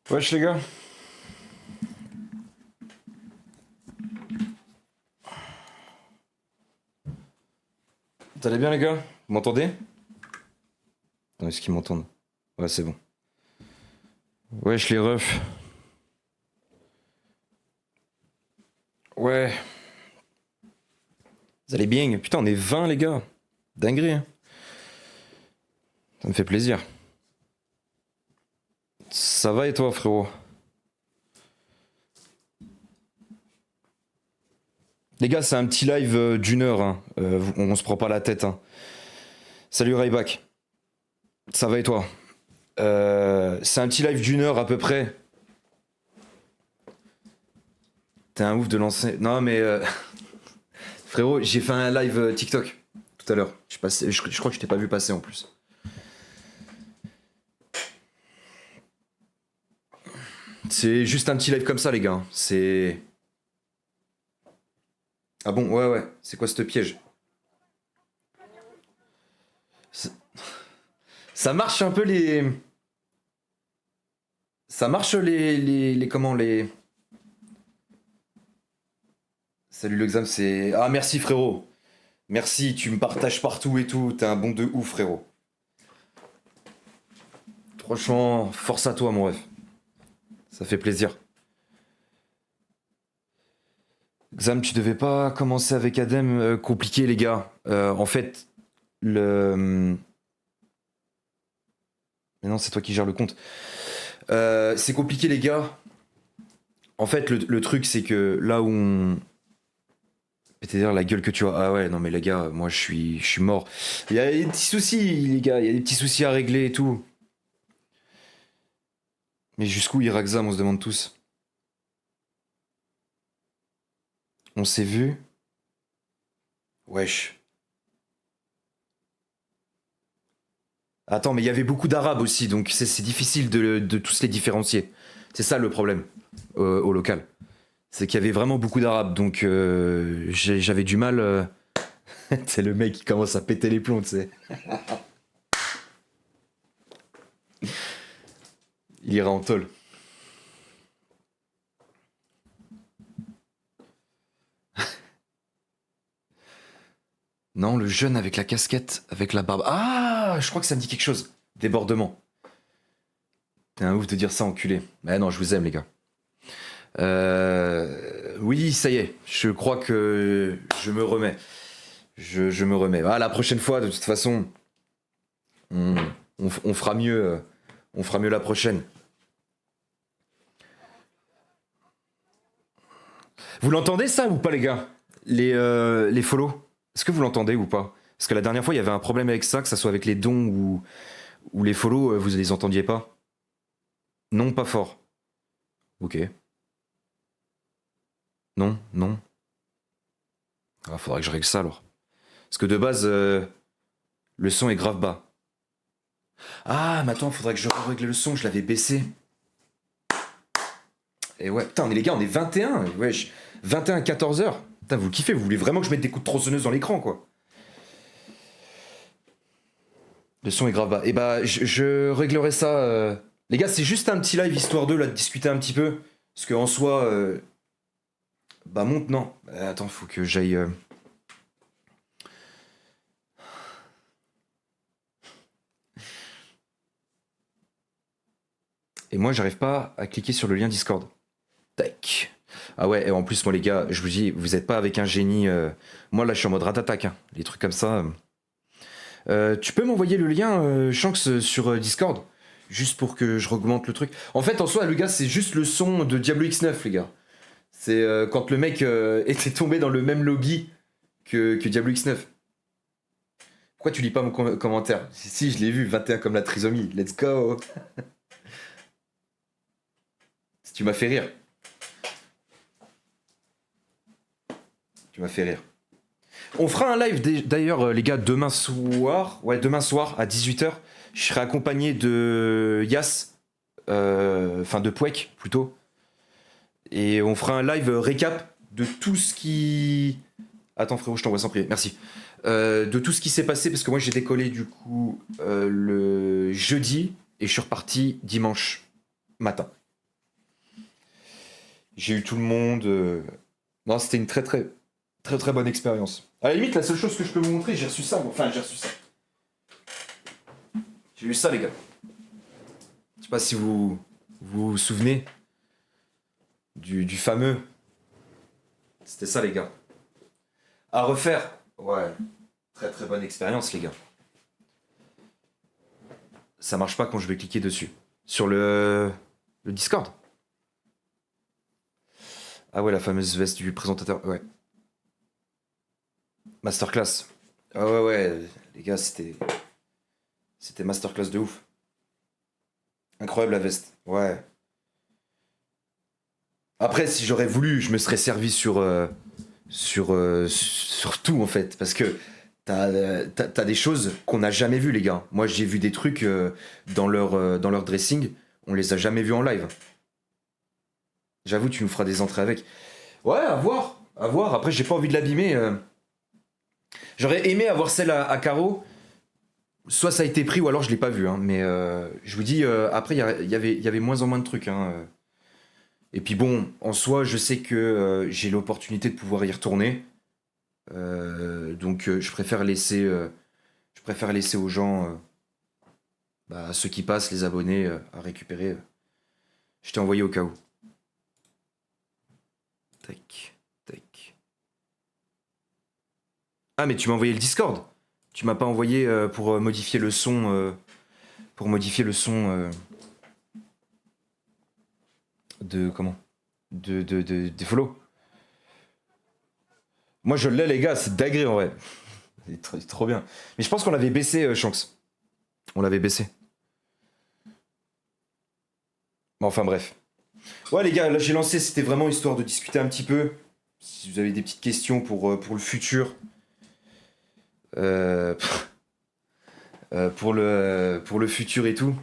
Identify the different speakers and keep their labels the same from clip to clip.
Speaker 1: Wesh les gars. Vous allez bien les gars? Vous m'entendez? Attends, est-ce qu'ils m'entendent? Ouais, c'est bon. Wesh les refs. Ouais. Vous allez bien? Putain, on est 20 les gars. Dinguerie, hein. Ça me fait plaisir. Ça va et toi frérot? Les gars, c'est un petit live d'une heure, hein. On se prend pas la tête, hein. Salut Rayback. Ça va et toi? C'est un petit live d'une heure à peu près. T'es un ouf de lancer. Non mais frérot, j'ai fait un live TikTok tout à l'heure. Je crois que je t'ai pas vu passer en plus. C'est juste un petit live comme ça les gars. C'est... Ah bon, ouais ouais. C'est quoi ce piège? Ça ça marche un peu les... Ça marche les comment les... Salut l'examen, c'est... Ah merci frérot. Merci, tu me partages partout et tout. T'es un bon de ouf frérot. Franchement, force à toi mon ref. Ça fait plaisir. Xam, tu devais pas commencer avec Adem. Compliqué les gars. En fait, le... Mais non, c'est toi qui gères le compte. C'est compliqué les gars. En fait, le truc c'est que là où on... C'est-à-dire la gueule que tu as. Ah ouais, non mais les gars, moi je suis mort. Il y a des petits soucis les gars, il y a des petits soucis à régler et tout. Mais jusqu'où ira Xam, on se demande tous. On s'est vu. Wesh. Attends, mais il y avait beaucoup d'arabes aussi, donc c'est difficile de tous les différencier. C'est ça le problème au local. C'est qu'il y avait vraiment beaucoup d'arabes, donc j'avais du mal. C'est le mec qui commence à péter les plombs, tu sais. Il ira en tôle. Non, le jeune avec la casquette, avec la barbe. Ah, je crois que ça me dit quelque chose. Débordement. T'es un ouf de dire ça, enculé. Mais non, je vous aime, les gars. Oui, ça y est. Je crois que je me remets. Je me remets. Ah, la prochaine fois, de toute façon, on fera mieux. On fera mieux la prochaine. Vous l'entendez ça ou pas, les gars? Les follow? Est-ce que vous l'entendez ou pas? Parce que la dernière fois, il y avait un problème avec ça, que ça soit avec les dons ou les follow, vous les entendiez pas? Non, pas fort. Ok. Non, non. Ah, faudrait que je règle ça alors. Parce que de base, le son est grave bas. Ah, mais attends, faudrait que je règle le son, je l'avais baissé. Et ouais, putain, les gars, on est 21, wesh. 21 à 14h. Putain, vous kiffez, vous voulez vraiment que je mette des coups de tronçonneuse dans l'écran, quoi. Le son est grave bas. Et bah, je réglerai ça. Les gars, c'est juste un petit live histoire d'eux, là, de discuter un petit peu. Parce qu'en soi. Bah, monte, non. Attends, faut que j'aille. Et moi, j'arrive pas à cliquer sur le lien Discord. Tac. Ah ouais, et en plus, moi, les gars, je vous dis, vous êtes pas avec un génie. Moi, là, je suis en mode rat-attaque, hein. Les trucs comme ça. Tu peux m'envoyer le lien, Shanks, sur Discord? Juste pour que je augmente le truc. En fait, en soi, le gars, c'est juste le son de Diablo X9, les gars. C'est quand le mec était tombé dans le même lobby que Diablo X9. Pourquoi tu lis pas mon commentaire? Si, je l'ai vu, 21 comme la trisomie. Let's go. Si tu m'as fait rire. Tu m'as fait rire. On fera un live d'ailleurs, les gars, demain soir. Ouais, demain soir à 18h. Je serai accompagné de Yas. Enfin, de Pouek, plutôt. Et on fera un live récap de tout ce qui... Attends frérot, je t'envoie sans prier, merci. De tout ce qui s'est passé, parce que moi j'ai décollé du coup le jeudi, et je suis reparti dimanche matin. J'ai eu tout le monde. Non, c'était une très bonne expérience. À la limite, la seule chose que je peux vous montrer, j'ai reçu ça. Enfin, j'ai reçu ça. J'ai eu ça, les gars. Je sais pas si vous souvenez du fameux. C'était ça, les gars. À refaire. Ouais. Très bonne expérience, les gars. Ça marche pas quand je vais cliquer dessus. Sur le Discord. Ah ouais, la fameuse veste du présentateur. Ouais. Masterclass. Ah ouais, les gars, c'était masterclass de ouf. Incroyable la veste. Ouais. Après, si j'aurais voulu, je me serais servi sur tout en fait, parce que t'as des choses qu'on n'a jamais vues, les gars. Moi, j'ai vu des trucs dans leur dressing, on les a jamais vus en live. J'avoue, tu nous feras des entrées avec. Ouais, à voir, à voir. Après, j'ai pas envie de l'abîmer. J'aurais aimé avoir celle à carreaux. Soit ça a été pris, ou alors je l'ai pas vu. Hein, mais je vous dis, après, il y avait moins en moins de trucs. Hein. Et puis bon, en soi, je sais que j'ai l'opportunité de pouvoir y retourner. Donc je préfère laisser aux gens, ceux qui passent, les abonnés, à récupérer. Je t'ai envoyé au cas où. Tac, tac. Ah, mais tu m'as envoyé le Discord. Tu m'as pas envoyé pour modifier le son. De comment des follow. Moi je l'ai, les gars, c'est dingue en vrai. C'est trop bien. Mais je pense qu'on l'avait baissé, Shanks. On l'avait baissé. Bon, enfin bref. Ouais les gars, là j'ai lancé, c'était vraiment histoire de discuter un petit peu. Si vous avez des petites questions pour le futur. Euh, pour le futur et tout.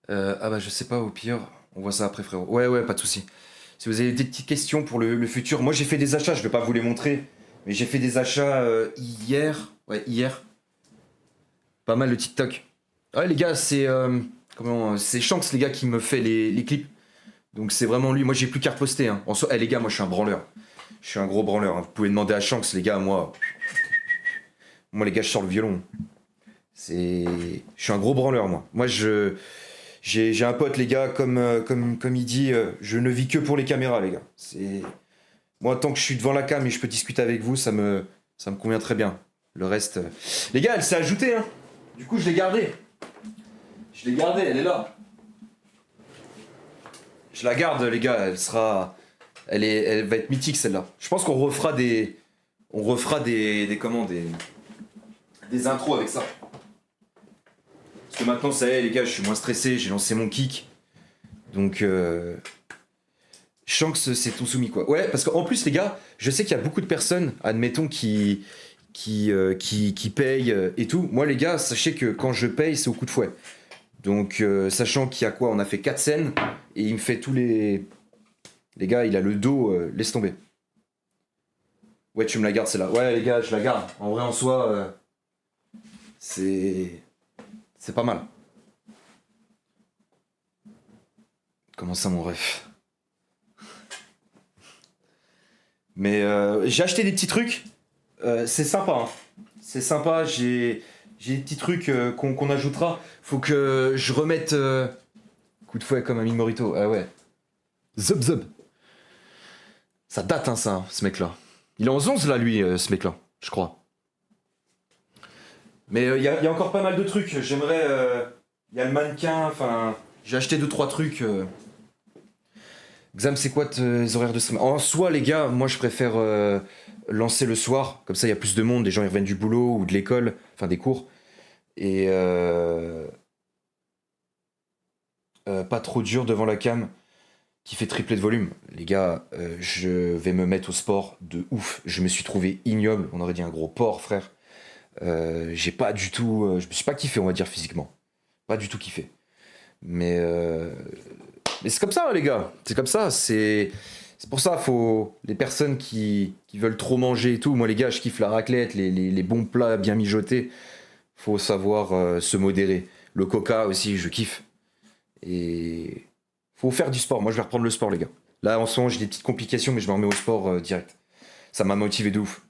Speaker 1: Ah bah je sais pas, au pire, on voit ça après frérot. Ouais, pas de soucis. Si vous avez des petites questions pour le futur, moi j'ai fait des achats, je vais pas vous les montrer, mais j'ai fait des achats hier. Ouais, hier. Pas mal de TikTok. Ouais les gars, c'est Shanks les gars qui me fait les clips. Donc c'est vraiment lui. Moi j'ai plus qu'à reposter. Hein. En soi, les gars, moi je suis un branleur. Je suis un gros branleur. Hein. Vous pouvez demander à Shanks les gars, moi les gars je sors le violon. Je suis un gros branleur moi. J'ai un pote les gars comme il dit, je ne vis que pour les caméras les gars. Moi tant que je suis devant la cam et je peux discuter avec vous, ça me convient très bien. Le reste, les gars, elle s'est ajoutée hein. Du coup je l'ai gardée. Elle est là. Je la garde les gars, elle va être mythique celle-là. Je pense qu'on refera des intros avec ça. Parce que maintenant ça y est les gars, je suis moins stressé, j'ai lancé mon kick. Donc Shanks c'est ton soumis quoi. Ouais, parce qu'en plus les gars, je sais qu'il y a beaucoup de personnes, admettons, qui payent et tout. Moi les gars, sachez que quand je paye, c'est au coup de fouet. Donc sachant qu'il y a quoi, on a fait 4 scènes et il me fait tous les... Les gars, il a le dos, laisse tomber. Ouais, tu me la gardes celle-là. Ouais les gars, je la garde. En vrai en soi, c'est pas mal. Comment ça mon ref? Mais j'ai acheté des petits trucs. C'est sympa. Hein. C'est sympa. J'ai des petits trucs qu'on ajoutera. Faut que je remette. Coup de fouet comme Amine Morito. Ah ouais. Zub zub. Ça date, hein, ça, ce mec-là. Il est en 11 là, lui, ce mec-là, je crois. Mais il y a encore pas mal de trucs. J'aimerais. Il y a le mannequin. Enfin, j'ai acheté 2-3 trucs. Xam, c'est quoi tes horaires de stream? En soi, les gars, moi je préfère lancer le soir. Comme ça, il y a plus de monde. Les gens ils reviennent du boulot ou de l'école, enfin des cours. Et pas trop dur devant la cam qui fait tripler de volume. Les gars, je vais me mettre au sport de ouf. Je me suis trouvé ignoble. On aurait dit un gros porc, frère. J'ai pas du tout. Je me suis pas kiffé, on va dire, physiquement. Pas du tout kiffé. Mais c'est comme ça, hein, les gars. C'est comme ça. C'est pour ça, les personnes qui veulent trop manger et tout. Moi, les gars, je kiffe la raclette, les bons plats bien mijotés. Faut savoir se modérer. Le coca aussi, je kiffe. Et Faut faire du sport. Moi, je vais reprendre le sport, les gars. Là, en ce moment, j'ai des petites complications, mais je me remets au sport direct. Ça m'a motivé de ouf.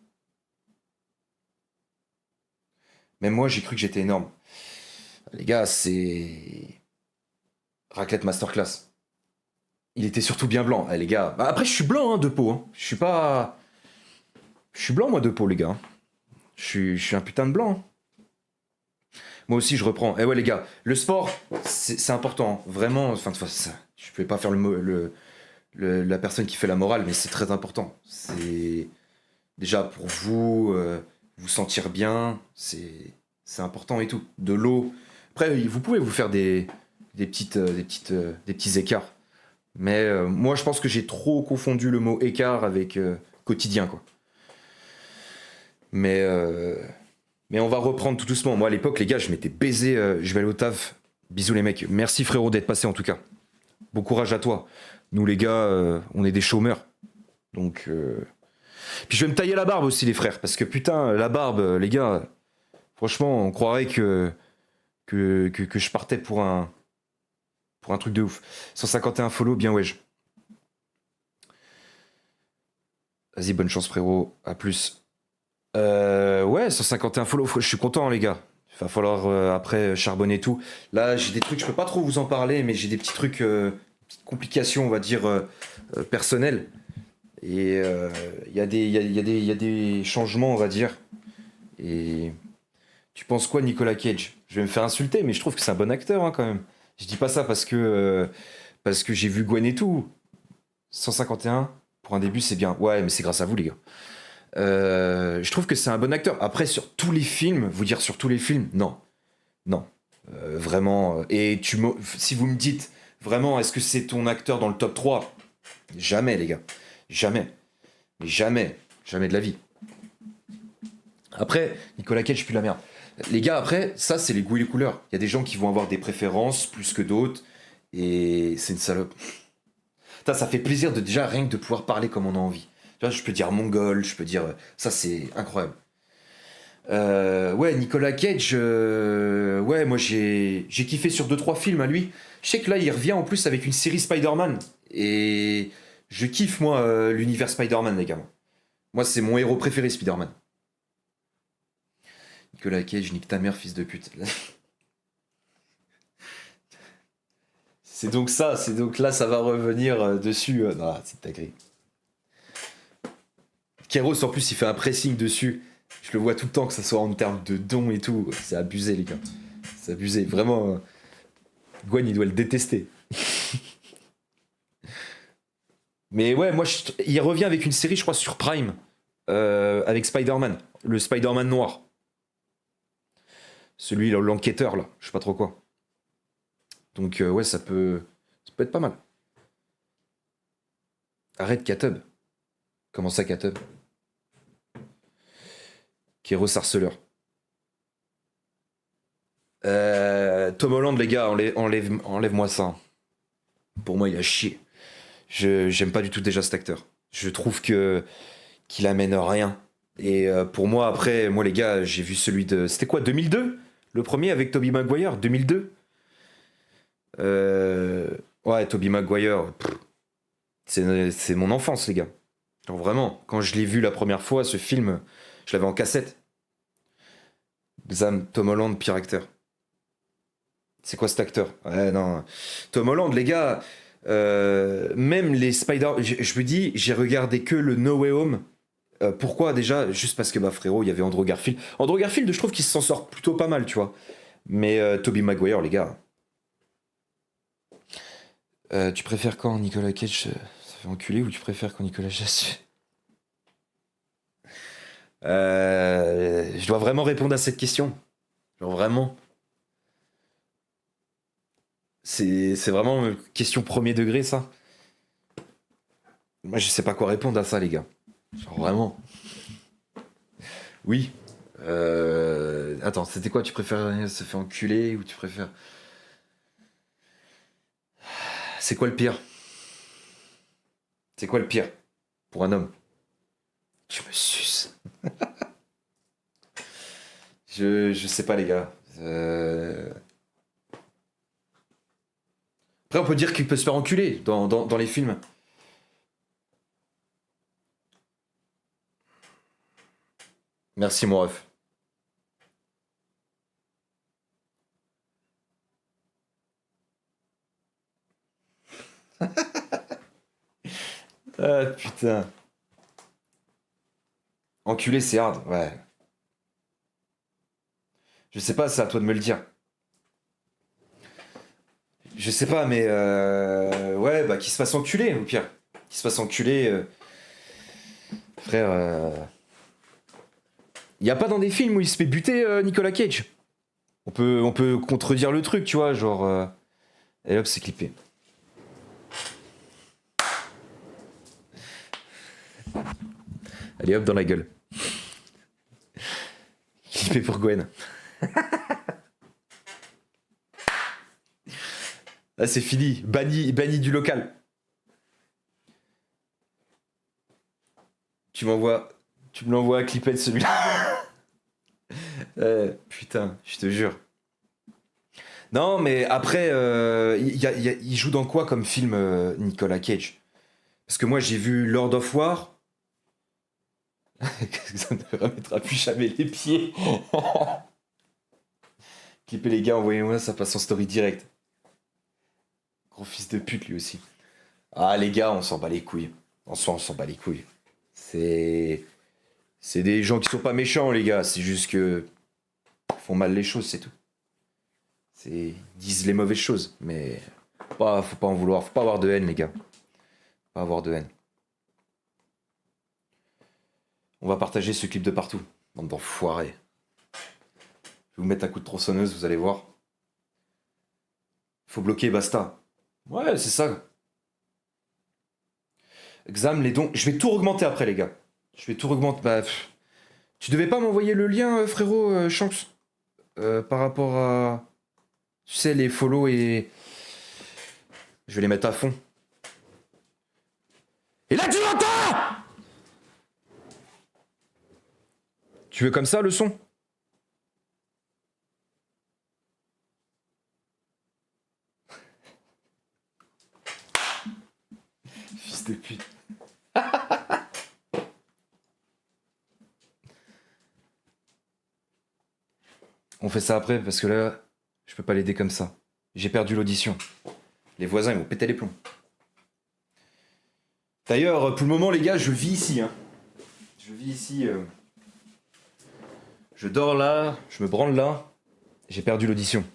Speaker 1: Même moi, j'ai cru que j'étais énorme. Les gars, c'est raclette masterclass. Il était surtout bien blanc, les gars. Bah, après, je suis blanc hein, de peau. Hein. Je suis pas. Je suis blanc, moi, de peau, les gars. Je suis un putain de blanc. Hein. Moi aussi, je reprends. Eh ouais, les gars, le sport, c'est important. Hein. Vraiment, enfin, je ne vais pas faire la personne qui fait la morale, mais c'est très important. C'est déjà pour vous, vous sentir bien, c'est important et tout. De l'eau. Après, vous pouvez vous faire des petits écarts. Mais moi, je pense que j'ai trop confondu le mot écart avec quotidien, quoi. Mais, euh, mais on va reprendre tout doucement. Moi, à l'époque, les gars, je m'étais baisé. Je vais aller au taf. Bisous, les mecs. Merci, frérot, d'être passé, en tout cas. Bon courage à toi. Nous, les gars, on est des chômeurs. Donc. Puis je vais me tailler la barbe aussi, les frères. Parce que putain, la barbe, les gars, franchement, on croirait que je partais pour un truc de ouf. 151 follow, bien wesh. Vas-y, bonne chance, frérot. À plus. Ouais, 151 follow. Je suis content, les gars. Il va falloir après charbonner tout. Là, j'ai des trucs, je peux pas trop vous en parler, mais j'ai des petits trucs, petites complications, on va dire, personnelles. Et il y a il y a des changements, on va dire. Et tu penses quoi, Nicolas Cage? Je vais me faire insulter, mais je trouve que c'est un bon acteur, hein, quand même. Je dis pas ça parce que j'ai vu Gwen et tout. 151, pour un début, c'est bien. Ouais, mais c'est grâce à vous, les gars. Je trouve que c'est un bon acteur. Après, sur tous les films, vous dire sur tous les films, non. Non. Vraiment. Et si vous me dites, vraiment, est-ce que c'est ton acteur dans le top 3? Jamais, les gars. Jamais. Mais jamais. Jamais de la vie. Après, Nicolas Cage pue la merde. Les gars, après, ça, c'est les goûts et les couleurs. Il y a des gens qui vont avoir des préférences plus que d'autres. Et c'est une salope. Putain, ça fait plaisir de déjà rien que de pouvoir parler comme on a envie. Tu vois, je peux dire mongol, je peux dire. Ça, c'est incroyable. Ouais, Nicolas Cage, ouais, moi j'ai kiffé sur deux trois films à lui. Je sais que là, il revient en plus avec une série Spider-Man. Et je kiffe, moi, l'univers Spider-Man, les gars. Moi, c'est mon héros préféré, Spider-Man. Nicolas Cage, nique ta mère, fils de pute. C'est donc là, ça va revenir dessus. Non, c'est ta grille. Kéros, en plus, il fait un pressing dessus. Je le vois tout le temps, que ça soit en termes de dons et tout. C'est abusé, les gars. C'est abusé. Vraiment, Gwen, il doit le détester. Mais ouais, moi, il revient avec une série, je crois, sur Prime, avec Spider-Man. Le Spider-Man noir. Celui, l'enquêteur, là. Je sais pas trop quoi. Donc, ouais, ça peut être pas mal. Arrête, Katub. Comment ça, Katub? Kéros harceleur. Tom Holland, les gars, enlève-moi ça. Pour moi, il a chié. J'aime pas du tout déjà cet acteur. Je trouve qu'il amène rien. Et pour moi, après, moi les gars, j'ai vu celui de. C'était quoi, 2002? Le premier avec Tobey Maguire, 2002? Ouais, Tobey Maguire, c'est mon enfance, les gars. Genre vraiment, quand je l'ai vu la première fois, ce film, je l'avais en cassette. Zam, Tom Holland, pire acteur. C'est quoi cet acteur? Ouais, non. Tom Holland, les gars, même les Spider. Je me dis, j'ai regardé que le No Way Home. Pourquoi déjà? Juste parce que, bah, frérot, il y avait Andrew Garfield. Andrew Garfield, je trouve qu'il s'en sort plutôt pas mal, tu vois. Mais Tobey Maguire, les gars. Tu préfères quand Nicolas Cage ça fait enculer ou tu préfères quand Nicolas Cage. Je dois vraiment répondre à cette question. Genre vraiment. C'est vraiment une question premier degré, ça. Moi, je sais pas quoi répondre à ça, les gars. Genre vraiment. Oui. Attends, c'était quoi? Tu préfères se faire enculer ou tu préfères. C'est quoi le pire? C'est quoi le pire pour un homme? Tu me suces. Je sais pas, les gars. Après, on peut dire qu'il peut se faire enculer dans les films. Merci, mon ref. Ah, putain. Enculé, c'est hard, ouais. Je sais pas, c'est à toi de me le dire. Je sais pas, mais ouais, bah qu'il se fasse enculer, au pire. Qu'il se fasse enculer. Frère, y a pas dans des films où il se fait buter Nicolas Cage. On peut contredire le truc, tu vois, genre. Et hop, c'est clippé. Allez hop dans la gueule. Clippé pour Gwen. Ah, c'est fini. Banni du local. Tu me l'envoies à clipper de celui-là. Putain, je te jure. Non, mais après, il joue dans quoi comme film, Nicolas Cage? Parce que moi, j'ai vu Lord of War. Ça ne remettra plus jamais les pieds. Clipper les gars, envoyez-moi, ça passe en story direct. Gros fils de pute, lui aussi. Ah, les gars, on s'en bat les couilles. En soi, on s'en bat les couilles. C'est des gens qui sont pas méchants, les gars. C'est juste que ils font mal les choses, c'est tout. Ils disent les mauvaises choses, mais faut pas en vouloir. Faut pas avoir de haine, les gars. Pas avoir de haine. On va partager ce clip de partout. Bande d'enfoirés. Je vais vous mettre un coup de tronçonneuse, vous allez voir. Faut bloquer, basta. Ouais, c'est ça. Exam, les dons. Je vais tout augmenter après, les gars. Je vais tout augmenter. Bah, tu devais pas m'envoyer le lien, frérot, Shanks, par rapport à. Tu sais, les follow et. Je vais les mettre à fond. Et là, tu l'entends! Tu veux comme ça, le son? Fils de pute. On fait ça après parce que là, je peux pas l'aider comme ça. J'ai perdu l'audition. Les voisins, ils vont péter les plombs. D'ailleurs, pour le moment, les gars, je vis ici. Hein. Je vis ici. Je dors là, je me branle là. J'ai perdu l'audition.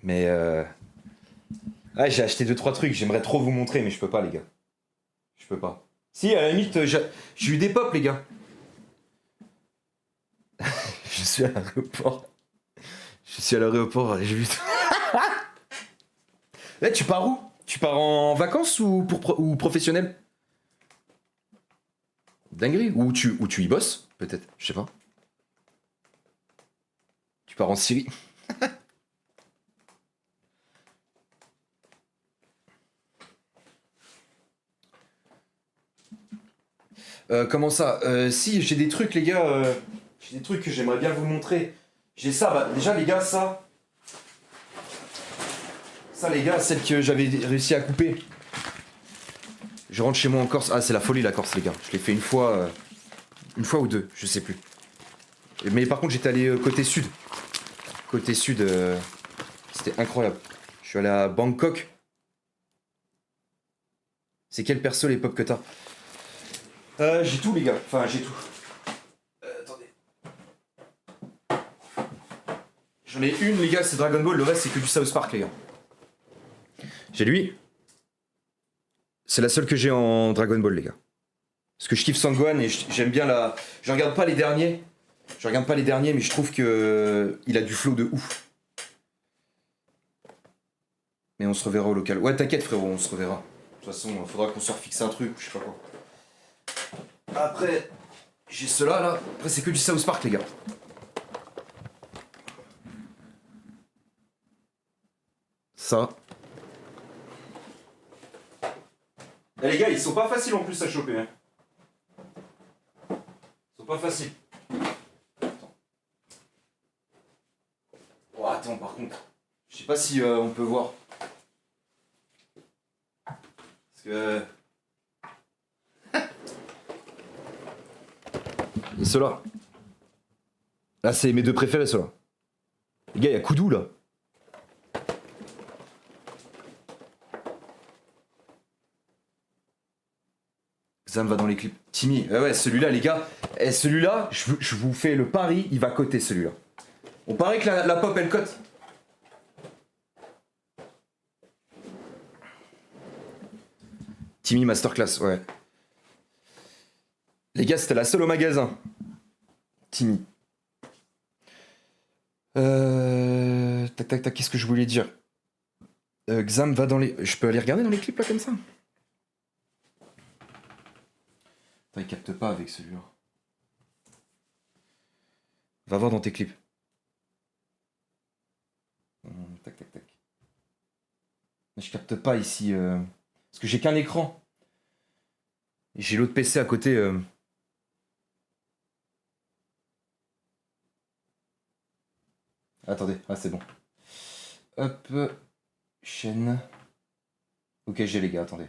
Speaker 1: Mais ah, j'ai acheté 2-3 trucs. J'aimerais trop vous montrer, mais je peux pas, les gars. Je peux pas. Si, à la limite, j'ai eu des pops, les gars. Je suis à l'aéroport. Je suis à l'aéroport, j'ai vu. Là, tu pars où? Tu pars en vacances ou professionnel? Dinguerie. Ou tu y bosses, peut-être. Je sais pas. Tu pars en Syrie. Comment ça? Si, j'ai des trucs, les gars. J'ai des trucs que j'aimerais bien vous montrer. J'ai ça, bah, déjà, les gars, ça. Ça, les gars, celle que j'avais réussi à couper. Je rentre chez moi en Corse. Ah, c'est la folie, la Corse, les gars. Je l'ai fait une fois ou deux, je sais plus. Mais par contre, j'étais allé côté sud. Côté sud, c'était incroyable. Je suis allé à Bangkok. C'est quel perso, les pop que t'as? J'ai tout, les gars. Enfin, j'ai tout. Attendez. J'en ai une, les gars, c'est Dragon Ball. Le reste, c'est que du South Park, les gars. J'ai lui. C'est la seule que j'ai en Dragon Ball, les gars. Parce que je kiffe Sangohan et j'aime bien la. Je regarde pas les derniers. Je regarde pas les derniers, mais je trouve que il a du flow de ouf. Mais on se reverra au local. Ouais, t'inquiète, frérot, on se reverra. De toute façon, il faudra qu'on se refixe un truc, je sais pas quoi. Après, j'ai cela là. Après, c'est que du South Park, les gars. Ça. Et les gars, ils sont pas faciles en plus à choper. Hein. Ils sont pas faciles. Attends. Oh, attends, par contre, je sais pas si on peut voir. Parce que... Et ceux-là. Là, c'est mes deux préférés, ceux-là. Les gars, il y a Koudou, là. Xam va dans les clips. Timmy, ouais, celui-là, les gars. Et celui-là, je vous fais le pari, il va coter, celui-là. On paraît que la pop, elle cote. Timmy Masterclass, ouais. Les gars, c'était la seule au magasin. Timmy. Tac, tac, tac, qu'est-ce que je voulais dire? Xam va dans les... Je peux aller regarder dans les clips, là, comme ça? Attends, il capte pas avec celui-là. Va voir dans tes clips. Tac, tac, tac. Je capte pas ici. Parce que j'ai qu'un écran. Et j'ai l'autre PC à côté. Attendez, ah c'est bon. Hop, chaîne. Ok, j'ai les gars, attendez.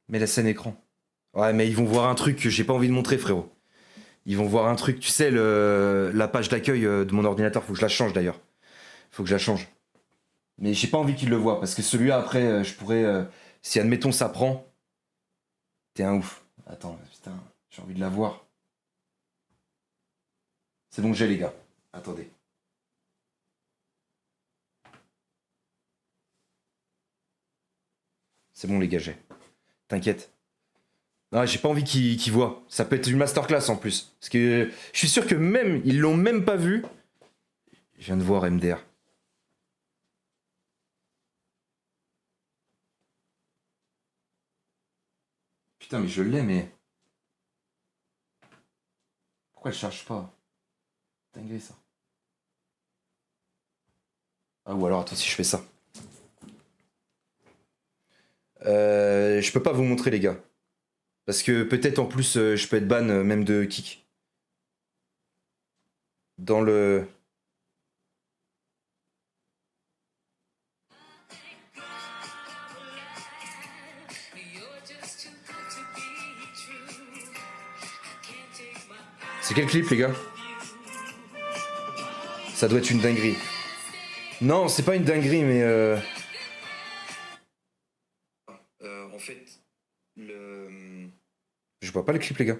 Speaker 1: Mais la scène écran. Ouais, mais ils vont voir un truc que j'ai pas envie de montrer, frérot. Ils vont voir un truc, tu sais, la page d'accueil de mon ordinateur, faut que je la change d'ailleurs. Faut que je la change. Mais j'ai pas envie qu'ils le voient, parce que celui-là, après, je pourrais... si, admettons, ça prend... T'es un ouf. Attends, putain, j'ai envie de la voir. C'est bon, j'ai les gars. Attendez. C'est bon, les gars, j'ai. T'inquiète. Non, j'ai pas envie qu'ils voient. Ça peut être une masterclass en plus. Parce que je suis sûr que même, ils l'ont même pas vu. Je viens de voir MDR. Putain, mais je l'ai, mais... Pourquoi elle charge pas? Dingue ça. Ah, ou alors, attends, si je fais ça. Je peux pas vous montrer, les gars. Parce que peut-être en plus, je peux être ban même de kick. Dans le... C'est quel clip, les gars? Ça doit être une dinguerie. Non, c'est pas une dinguerie, mais... en fait, je vois pas le clip, les gars.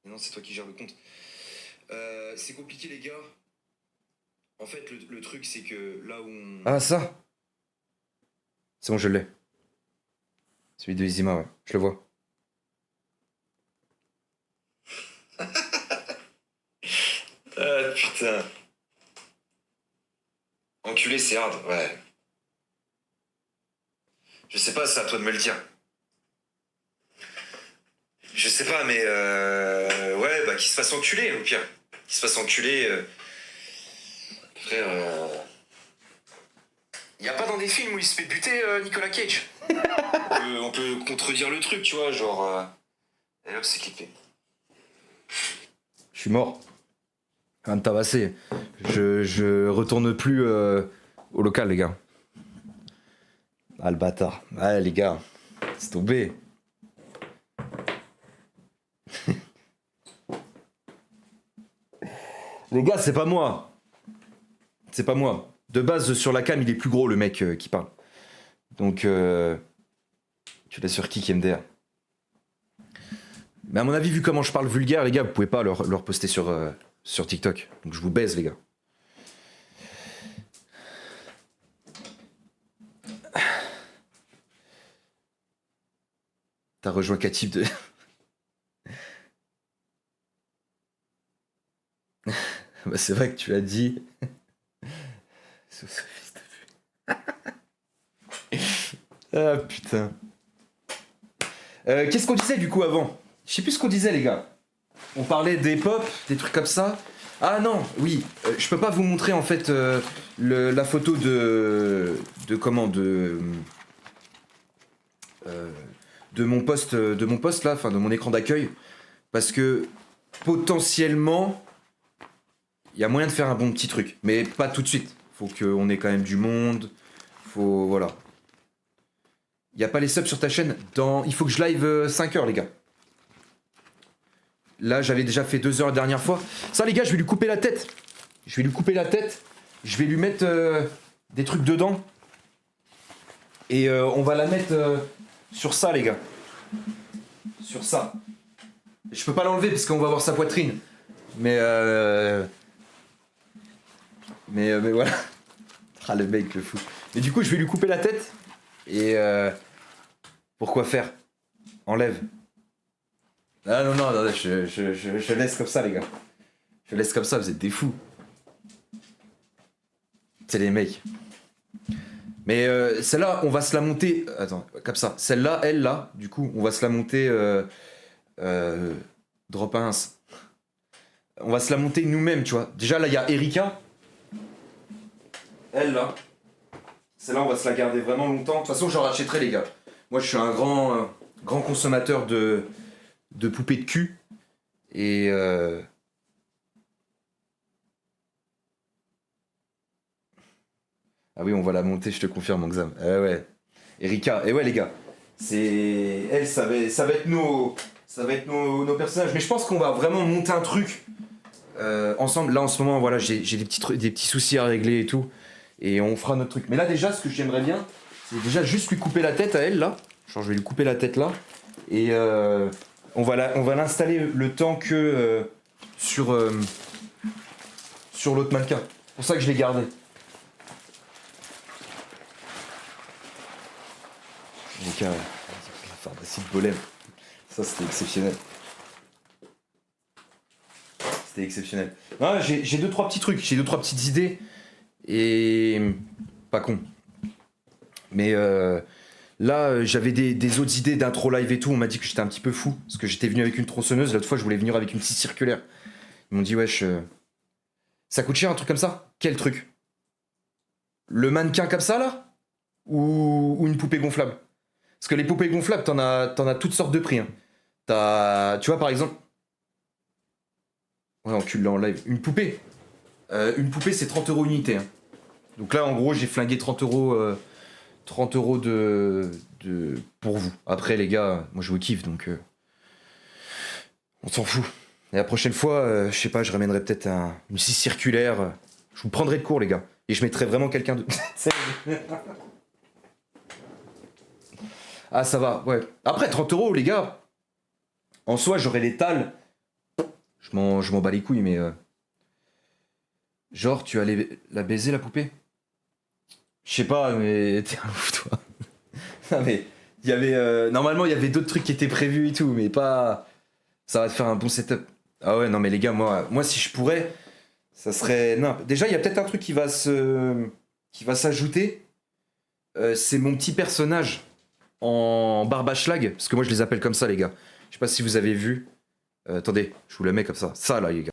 Speaker 1: Non, c'est toi qui gères le compte. C'est compliqué, les gars. En fait, le truc, c'est que là où on... Ah, ça! C'est bon, je l'ai. Celui de Izima, ouais. Je le vois. Ah, putain. Enculé, c'est hard, ouais. Je sais pas, c'est à toi de me le dire. Je sais pas, mais ouais, bah qu'il se fasse enculer, au pire. Qu'il se fasse enculer. Frère, y a pas dans des films où il se fait buter Nicolas Cage? On peut contredire le truc, tu vois, genre... Et hop, c'est clippé. Je suis mort. Un de tabasser. Je retourne plus au local, les gars. Ah, le bâtard. Ouais, les gars, c'est tombé. Les gars, c'est pas moi. C'est pas moi. De base, sur la cam, il est plus gros, le mec qui parle. Donc, tu l'as sur qui MDR? Mais à mon avis, vu comment je parle vulgaire, les gars, vous pouvez pas le reposter sur TikTok. Donc je vous baise, les gars. T'as rejoint Katib de... Bah, c'est vrai que tu as dit... Ah putain. Qu'est-ce qu'on disait du coup avant? Je sais plus ce qu'on disait, les gars. On parlait des pop, des trucs comme ça. Ah non, oui, je peux pas vous montrer en fait la photo de comment de mon poste là, enfin de mon écran d'accueil, parce que potentiellement, il y a moyen de faire un bon petit truc, mais pas tout de suite. Faut qu'on ait quand même du monde, faut voilà. Il y a pas les subs sur ta chaîne dans, il faut que je live 5 heures les gars. Là, j'avais déjà fait 2 heures la dernière fois. Ça les gars, je vais lui couper la tête. Je vais lui couper la tête. Je vais lui mettre des trucs dedans. Et on va la mettre sur ça, les gars. Sur ça. Je peux pas l'enlever parce qu'on va voir sa poitrine. Mais voilà. Ah, le mec, le fou. Et du coup, je vais lui couper la tête. Et pourquoi faire? Enlève. Ah non, non, non, je laisse comme ça, les gars. Je laisse comme ça, vous êtes des fous. C'est les mecs. Mais celle-là, on va se la monter. Attends, comme ça. Celle-là, elle là, du coup, on va se la monter. Drop 1. On va se la monter nous-mêmes, tu vois. Déjà, là, il y a Erika. Elle là. Celle-là, on va se la garder vraiment longtemps. De toute façon, j'en rachèterai, les gars. Moi, je suis un grand consommateur de poupées de cul. Et. Ah oui, on va la monter, je te confirme, Exam. Ah ouais. Erika, et ouais, les gars. C'est. Elle, ça va être nos. Ça va être nos personnages. Mais je pense qu'on va vraiment monter un truc ensemble. Là, en ce moment, voilà, j'ai des petits soucis à régler et tout. Et on fera notre truc. Mais là, déjà, ce que j'aimerais bien, c'est déjà juste lui couper la tête à elle, là. Genre, je vais lui couper la tête là. Et on va l'installer le temps que sur l'autre mannequin. C'est pour ça que je l'ai gardé. Donc, la pharmacie de Bolem. Ça, c'était exceptionnel. C'était exceptionnel. Non, j'ai deux, trois petits trucs. J'ai deux, trois petites idées. Et. Pas con. Mais là, j'avais des autres idées d'intro live et tout. On m'a dit que j'étais un petit peu fou. Parce que j'étais venu avec une tronçonneuse. L'autre fois, je voulais venir avec une petite circulaire. Ils m'ont dit, wesh. Ça coûte cher un truc comme ça? Quel truc? Le mannequin comme ça, là? Ou une poupée gonflable? Parce que les poupées gonflables, t'en as toutes sortes de prix. Hein. Tu vois, par exemple. Ouais, encule-la en live. Une poupée, c'est 30 € unité. Hein. Donc là, en gros, j'ai flingué 30 € pour vous. Après, les gars, moi, je vous kiffe, donc on s'en fout. Et la prochaine fois, je sais pas, je ramènerai peut-être une scie circulaire. Je vous prendrai de court, les gars. Et je mettrai vraiment quelqu'un de... Ah, ça va, ouais. Après, 30 €, les gars. En soi, j'aurais l'étal. Je m'en bats les couilles, mais... Genre, tu allais la baiser, la poupée? Je sais pas, mais t'es un ouf, toi. Non, mais il y avait... Normalement, il y avait d'autres trucs qui étaient prévus et tout, mais pas... Ça va te faire un bon setup. Ah ouais, non, mais les gars, moi si je pourrais, ça serait... Non, déjà, il y a peut-être un truc qui va s'ajouter. C'est mon petit personnage en barbaschlag, parce que moi, je les appelle comme ça, les gars. Je sais pas si vous avez vu. Attendez, je vous la mets comme ça. Ça, là, les gars.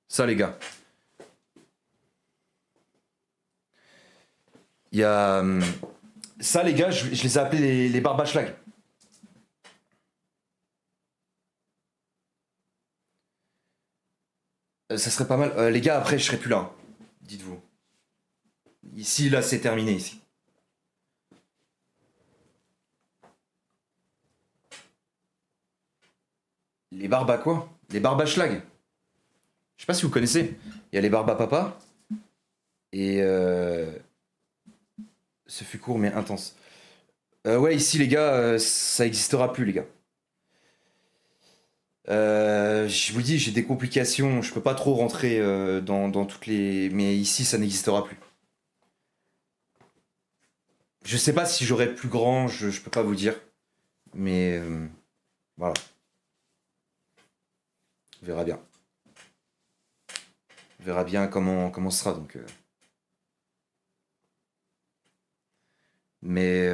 Speaker 1: Ça, les gars. Il y a... Ça, les gars, je les ai appelés les barbaschlag. Ça serait pas mal. Les gars, après, je serai plus là. Hein. Dites-vous. Ici, là, c'est terminé, ici. Les barbes à quoi? Les barbes à schlag. Je sais pas si vous connaissez. Il y a les barbes à papa. Et ce fut court mais intense. Ouais, ici, les gars, ça existera plus, les gars. Je vous dis, j'ai des complications. Je peux pas trop rentrer dans toutes les... Mais ici, ça n'existera plus. Je sais pas si j'aurai plus grand, je peux pas vous dire. Mais voilà. On verra bien. On verra bien comment ce sera. Donc, mais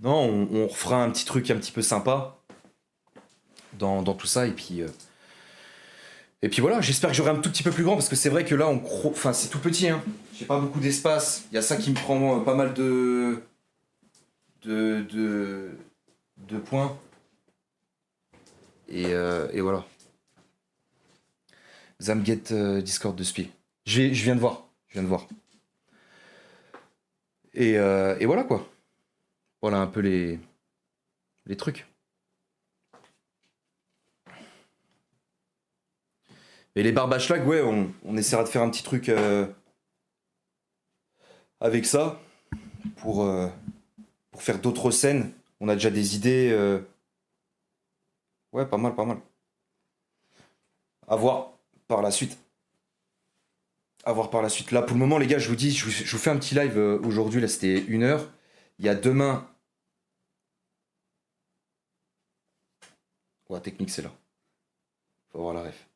Speaker 1: non, on refera un petit truc un petit peu sympa dans tout ça. Et Et puis voilà, j'espère que j'aurai un tout petit peu plus grand parce que c'est vrai que là, enfin, c'est tout petit. Hein. J'ai pas beaucoup d'espace. Il y a ça qui me prend pas mal de, de, de points. Et voilà. Zamget Discord de Spi. Je viens de voir. Je viens de voir. Et voilà quoi. Voilà un peu les trucs. Et les barbachelag, ouais, on essaiera de faire un petit truc avec ça pour faire d'autres scènes. On a déjà des idées. Ouais, pas mal, pas mal. À voir par la suite. À voir par la suite. Là, pour le moment, les gars, je vous dis, je vous fais un petit live aujourd'hui. Là, c'était 1 heure. Il y a demain. Ouais, technique, c'est là. Faut voir la ref.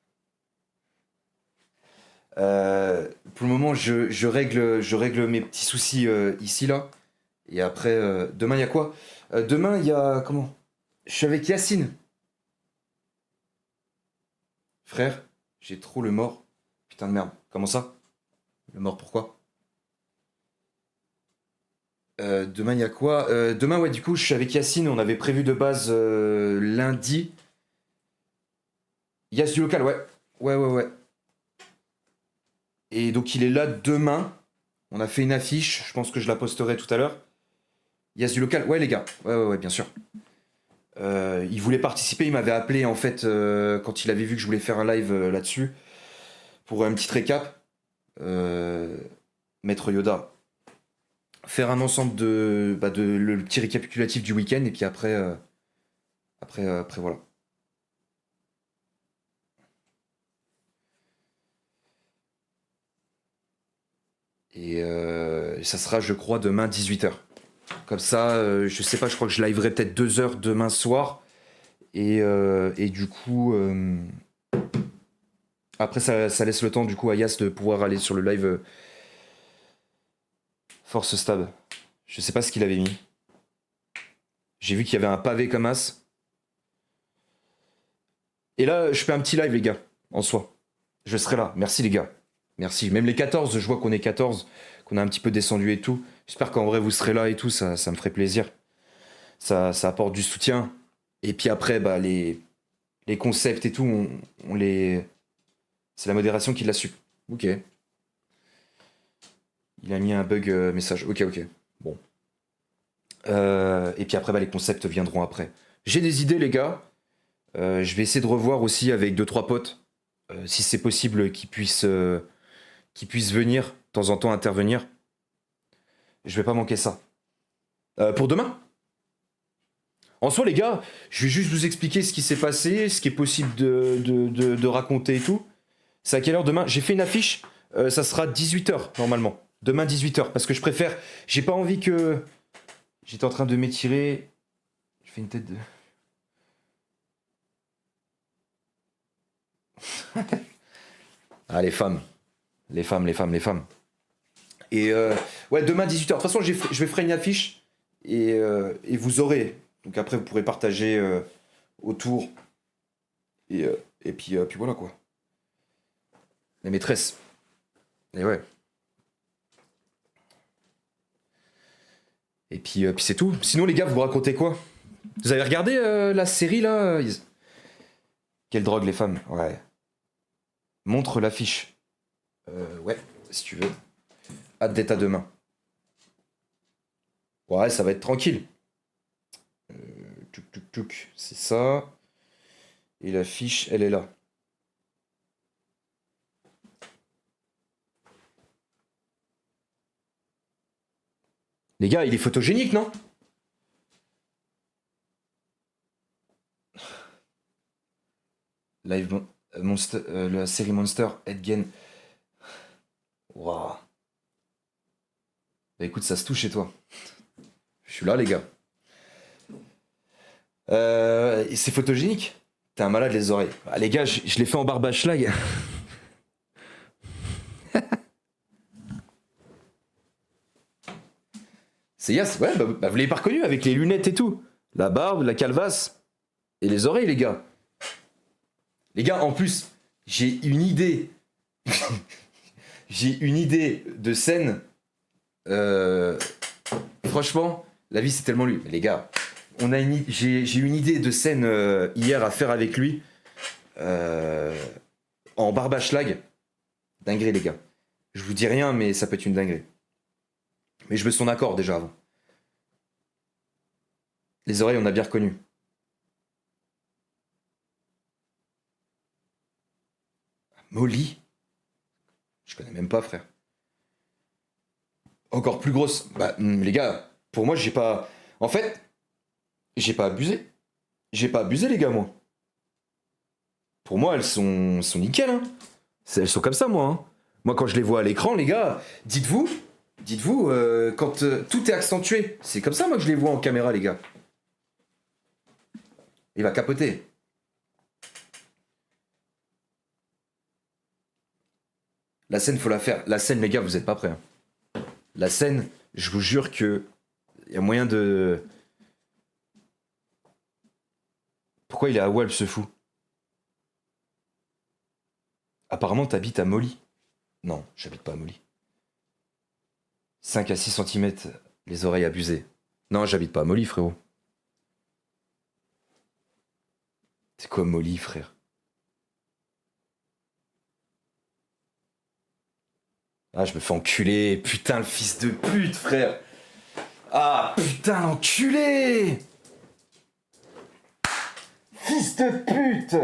Speaker 1: Pour le moment, je règle mes petits soucis ici, là. Et après, demain, il y a quoi? Demain, il y a. Comment? Je suis avec Yacine. Frère, j'ai trop le mort. Putain de merde. Comment ça? Le mort, pourquoi? Demain, il y a quoi? Demain, ouais, du coup, je suis avec Yacine. On avait prévu de base lundi. Yass du local, ouais. Ouais, ouais, ouais. Et donc, il est là demain. On a fait une affiche. Je pense que je la posterai tout à l'heure. Yass du local, ouais, les gars. Ouais, ouais, ouais, bien sûr. Il voulait participer. Il m'avait appelé, en fait, quand il avait vu que je voulais faire un live là-dessus. Pour un petit récap. Maître Yoda. Faire un ensemble de le petit récapitulatif du week-end. Et puis après, après voilà. Et ça sera, je crois, demain 18h. Comme ça, je sais pas, je crois que je liverai peut-être 2 heures demain soir. Et du coup, après, ça laisse le temps du coup à Yas de pouvoir aller sur le live Force Stab. Je sais pas ce qu'il avait mis. J'ai vu qu'il y avait un pavé comme as. Et là, je fais un petit live, les gars, en soi. Je serai là. Merci, les gars. Merci. Même les 14, je vois qu'on est 14, qu'on a un petit peu descendu et tout. J'espère qu'en vrai, vous serez là et tout. Ça me ferait plaisir. Ça apporte du soutien. Et puis après, bah, les concepts et tout, on les. C'est la modération qui l'a su. Ok. Il a mis un bug message. Ok, ok. Bon. Et puis après, bah, les concepts viendront après. J'ai des idées, les gars. Je vais essayer de revoir aussi avec 2-3 potes, si c'est possible qu'ils puissent venir, de temps en temps intervenir. Je vais pas manquer ça. Pour demain? En soi, les gars, je vais juste vous expliquer ce qui s'est passé, ce qui est possible de raconter et tout. C'est à quelle heure demain? J'ai fait une affiche, ça sera 18h normalement. Demain 18h, parce que je préfère. J'ai pas envie que. J'étais en train de m'étirer. Je fais une tête de. Ah, les femmes. Les femmes, les femmes, les femmes. Et ouais, demain 18h. De toute façon, je vais faire une affiche et vous aurez. Donc après, vous pourrez partager autour. Et puis voilà quoi. Les maîtresses. Et ouais. Et puis c'est tout. Sinon, les gars, vous racontez quoi? Vous avez regardé la série là? Quelle drogue, les femmes? Ouais. Montre l'affiche. Ouais, si tu veux. Hâte d'être à demain. Ouais, ça va être tranquille. Tuc, tuc, tuc. C'est ça. Et l'affiche, elle est là. Les gars, il est photogénique, non? Live Monster, la série Monster, Edgen. Waouh. Bah écoute, ça se touche chez toi. Je suis là, les gars. C'est photogénique. T'es un malade, les oreilles. Ah, les gars, je l'ai fait en barbachelag. C'est Yass, ouais, bah vous l'avez pas reconnu avec les lunettes et tout. La barbe, la calvasse et les oreilles, les gars. Les gars, en plus, J'ai une idée. J'ai une idée de scène. Franchement, la vie c'est tellement lui. Mais les gars, j'ai une idée de scène hier à faire avec lui. En barbaschlag. Dinguerie les gars. Je vous dis rien, mais ça peut être une dinguerie. Mais je veux son accord déjà avant. Les oreilles, on a bien reconnu. Molly? Je connais même pas, frère. Encore plus grosse. Bah, les gars, pour moi, j'ai pas. En fait, j'ai pas abusé. J'ai pas abusé, les gars, moi. Pour moi, elles sont nickel, hein. Elles sont comme ça, moi. Hein. Moi, quand je les vois à l'écran, les gars, dites-vous, quand tout est accentué, c'est comme ça, moi, que je les vois en caméra, les gars. Il va capoter. La scène, faut la faire. La scène, les gars, vous êtes pas prêts. Hein. La scène, je vous jure que y a moyen de. Pourquoi il est à Walp, ce fou? Apparemment, t'habites à Molly. Non, j'habite pas à Molly. 5 à 6 centimètres, les oreilles abusées. Non, j'habite pas à Molly, frérot. C'est quoi Molly, frère? Ah, je me fais enculer. Putain, le fils de pute, frère. Ah, putain, l'enculé. Fils de pute.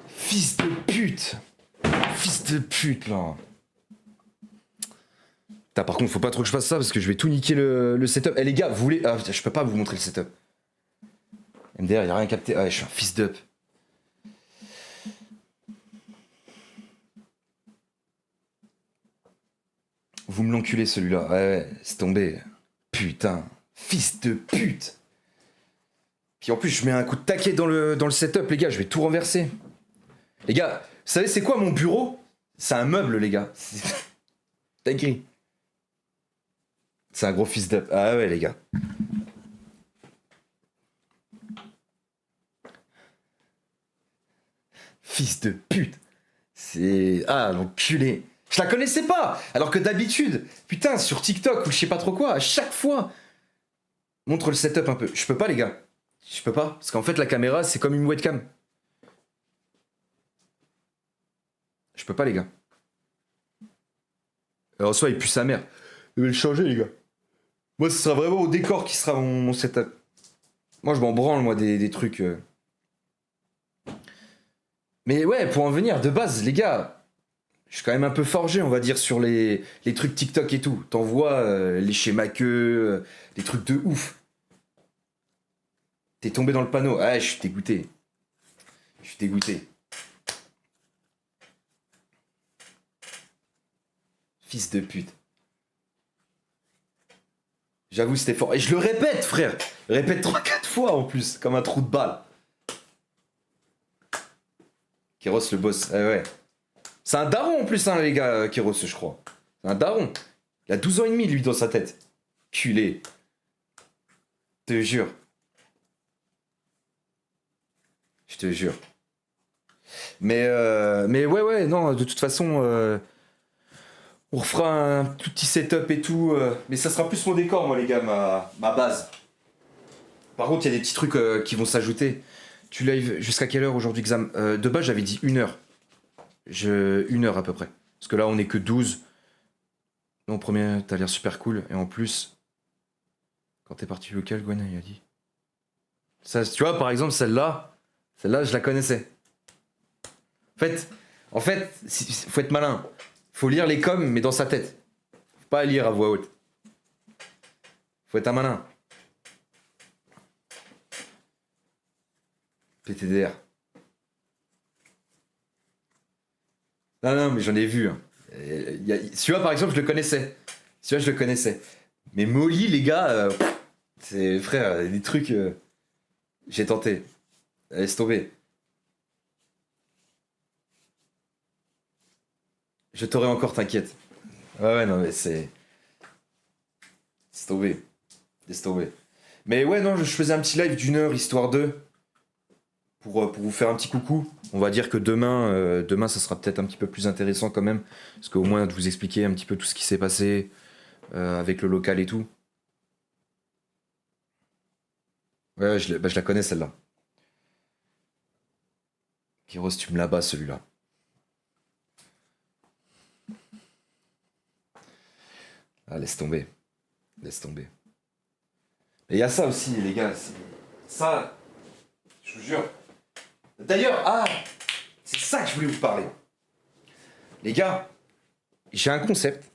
Speaker 1: Fils de pute. Fils de pute, là. Putain, par contre, faut pas trop que je fasse ça parce que je vais tout niquer le setup. Eh les gars, vous voulez... Ah, je peux pas vous montrer le setup. MDR, il a rien capté. Ah, je suis un fils d'up. Vous me l'enculez celui-là. Ouais, c'est tombé. Putain. Fils de pute. Puis en plus, je mets un coup de taquet dans le setup, les gars. Je vais tout renverser. Les gars, vous savez, c'est quoi mon bureau? C'est un meuble, les gars. T'as écrit. C'est un gros fils d'up. Ah ouais, les gars. Fils de pute. C'est... Ah, l'enculé. Je la connaissais pas. Alors que d'habitude, putain, sur TikTok ou je sais pas trop quoi, à chaque fois, montre le setup un peu. Je peux pas, les gars. Je peux pas. Parce qu'en fait, la caméra, c'est comme une webcam. Je peux pas, les gars. Alors, soit il pue sa mère. Je vais le changer, les gars. Moi, ce sera vraiment au décor qui sera mon setup. Moi, je m'en branle, moi, des trucs. Mais ouais, pour en venir, de base, les gars, je suis quand même un peu forgé, on va dire, sur les trucs TikTok et tout. T'envoies les schémas queue, des trucs de ouf. T'es tombé dans le panneau. Ah, je suis dégoûté. Je suis dégoûté. Fils de pute. J'avoue, c'était fort. Et je le répète, frère. Je le répète 3-4 fois en plus, comme un trou de balle. Kéros le boss. Ah ouais. C'est un daron en plus, hein, les gars, Kéros, je crois. C'est un daron. Il a 12 ans et demi, lui, dans sa tête. Culé. Je te jure. Je te jure. Mais ouais, non, de toute façon, on refera un tout petit setup et tout. Mais ça sera plus mon décor, moi, les gars, ma base. Par contre, il y a des petits trucs qui vont s'ajouter. Tu live jusqu'à quelle heure aujourd'hui, Xam? De base, j'avais dit 1 heure. 1 heure à peu près. Parce que là, on est que 12. Non, premier, t'as l'air super cool. Et en plus, quand t'es parti local, Gwen, il a dit. Ça, tu vois, par exemple, celle-là, je la connaissais. En fait, faut être malin. Faut lire les coms, mais dans sa tête. Faut pas lire à voix haute. Faut être un malin. PTDR. Non, mais j'en ai vu. Hein. Celui-là, par exemple, je le connaissais. Celui-là, je le connaissais. Mais Molly, les gars, c'est frère, des trucs. J'ai tenté. Laisse tomber. Je t'aurai encore, t'inquiète. Ouais, non, mais c'est. Laisse tomber. Laisse tomber. Mais ouais, non, je faisais un petit live d'1 heure, histoire de. pour vous faire un petit coucou. On va dire que demain ça sera peut-être un petit peu plus intéressant quand même, parce qu'au moins de vous expliquer un petit peu tout ce qui s'est passé avec le local et tout. Ouais, je la connais celle-là. Kyros, tu me la bats celui-là. Ah, laisse tomber. Laisse tomber. Et il y a ça aussi, les gars. Ça, je vous jure. D'ailleurs, c'est ça que je voulais vous parler. Les gars, j'ai un concept.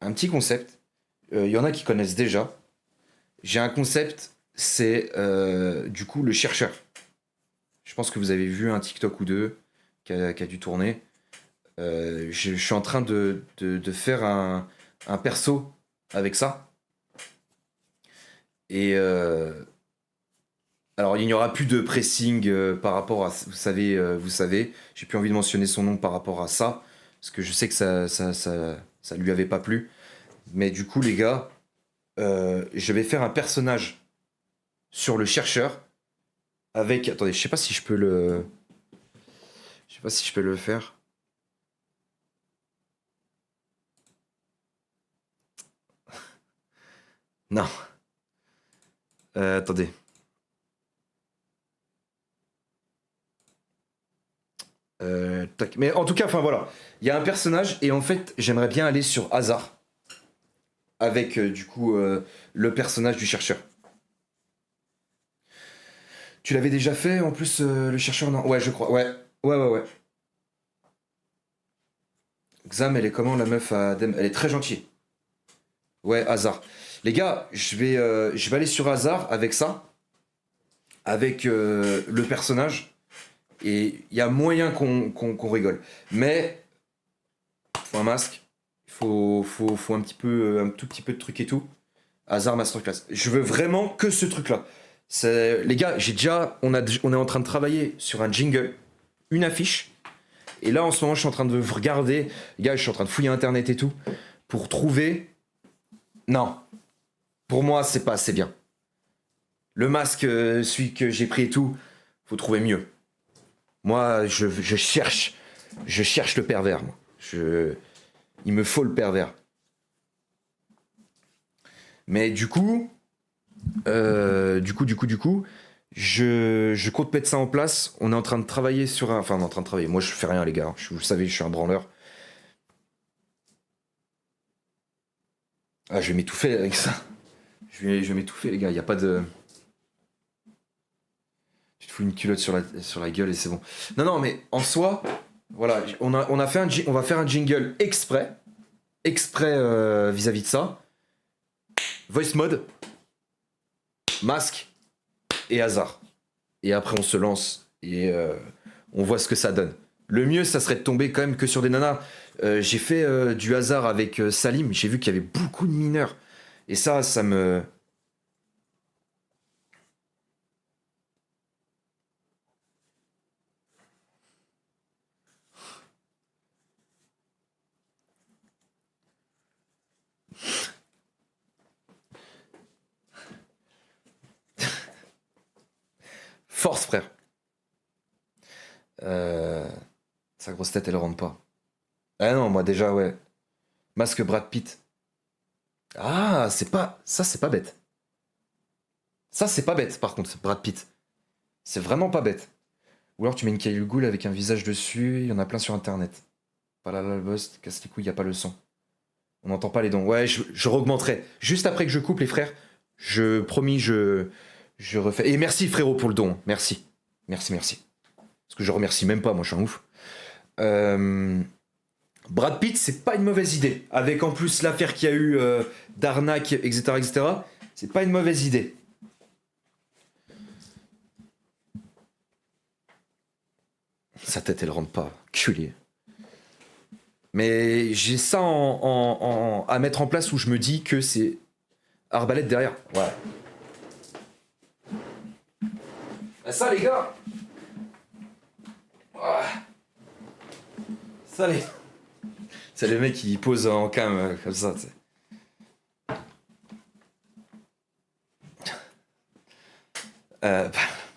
Speaker 1: Un petit concept. Il y en a qui connaissent déjà. J'ai un concept, c'est du coup le chercheur. Je pense que vous avez vu un TikTok ou deux qui a dû tourner. Je suis en train de faire un perso avec ça. Et alors il n'y aura plus de pressing par rapport à, vous savez, j'ai plus envie de mentionner son nom par rapport à ça, parce que je sais que ça lui avait pas plu. Mais du coup les gars, je vais faire un personnage sur le chercheur avec, attendez, je sais pas si je peux le faire. Non. Attendez. Tac. Mais en tout cas, enfin voilà. Il y a un personnage et en fait, j'aimerais bien aller sur hasard avec du coup le personnage du chercheur. Tu l'avais déjà fait en plus le chercheur, non? Ouais, je crois. Ouais. Ouais. Xam, elle est comment la meuf à Dem? Elle est très gentille. Ouais, hasard. Les gars, je vais aller sur hasard avec ça, avec le personnage. Et il y a moyen qu'on rigole. Mais, faut un masque. Faut un petit peu, un tout petit peu de truc et tout. Hasard Masterclass. Je veux vraiment que ce truc-là. Les gars, on est en train de travailler sur un jingle, une affiche. Et là, en ce moment, je suis en train de regarder. Les gars, je suis en train de fouiller Internet et tout. Pour trouver. Non. Pour moi, c'est pas assez bien. Le masque, celui que j'ai pris et tout, faut trouver mieux. Moi, je cherche le pervers. Moi. Il me faut le pervers. Mais du coup, je compte mettre ça en place. On est en train de travailler sur un. Enfin, on est en train de travailler. Moi, je fais rien, les gars. Vous savez, je suis un branleur. Ah, je vais m'étouffer avec ça. Je vais m'étouffer, les gars. Il n'y a pas de. Tu te fous une culotte sur la gueule et c'est bon. Non, mais en soi, voilà, on va faire un jingle exprès vis-à-vis de ça. Voice mode, masque et hasard. Et après, on se lance et on voit ce que ça donne. Le mieux, ça serait de tomber quand même que sur des nanas. J'ai fait du hasard avec Salim. J'ai vu qu'il y avait beaucoup de mineurs. Et ça me. Force, frère. Sa grosse tête, elle rentre pas. Ah non, moi déjà, ouais. Masque Brad Pitt. Ah, c'est pas. Ça, c'est pas bête. Ça, c'est pas bête, par contre, Brad Pitt. C'est vraiment pas bête. Ou alors tu mets une caillou avec un visage dessus, il y en a plein sur internet. Pas là, le boss, casse les couilles, y a pas le son. On n'entend pas les dons. Ouais, je augmenterai. Juste après que je coupe, les frères, je promis, je refais. Et merci, frérot, pour le don. Merci. Merci. Parce que je remercie même pas, moi, je suis un ouf. Brad Pitt, c'est pas une mauvaise idée. Avec en plus l'affaire qu'il y a eu d'arnaque, etc. C'est pas une mauvaise idée. Sa tête, elle rentre pas. Culé. Mais j'ai ça à mettre en place où je me dis que c'est arbalète derrière. Ouais. Bah ça, les gars. Ça, c'est le mec qui pose en cam comme ça, tu sais.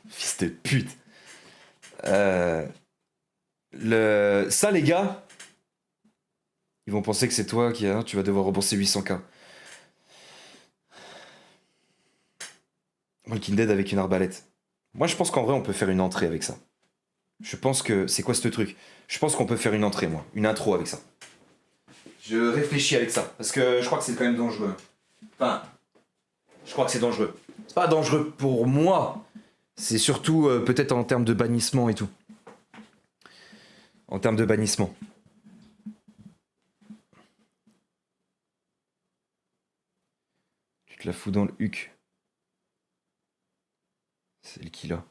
Speaker 1: Fils de pute. Euh, Ça, les gars, ils vont penser que c'est toi qui tu vas devoir rembourser 800K. Walking Dead avec une arbalète. Moi, je pense qu'en vrai, on peut faire une entrée avec ça. Je pense que... C'est quoi ce truc? Je pense qu'on peut faire une entrée, moi. Une intro avec ça. Je réfléchis avec ça. Parce que je crois que c'est quand même dangereux. Enfin... Je crois que c'est dangereux. C'est pas dangereux pour moi. C'est surtout peut-être en termes de bannissement et tout. En termes de bannissement. Tu te la fous dans le huc. C'est le qu'il a.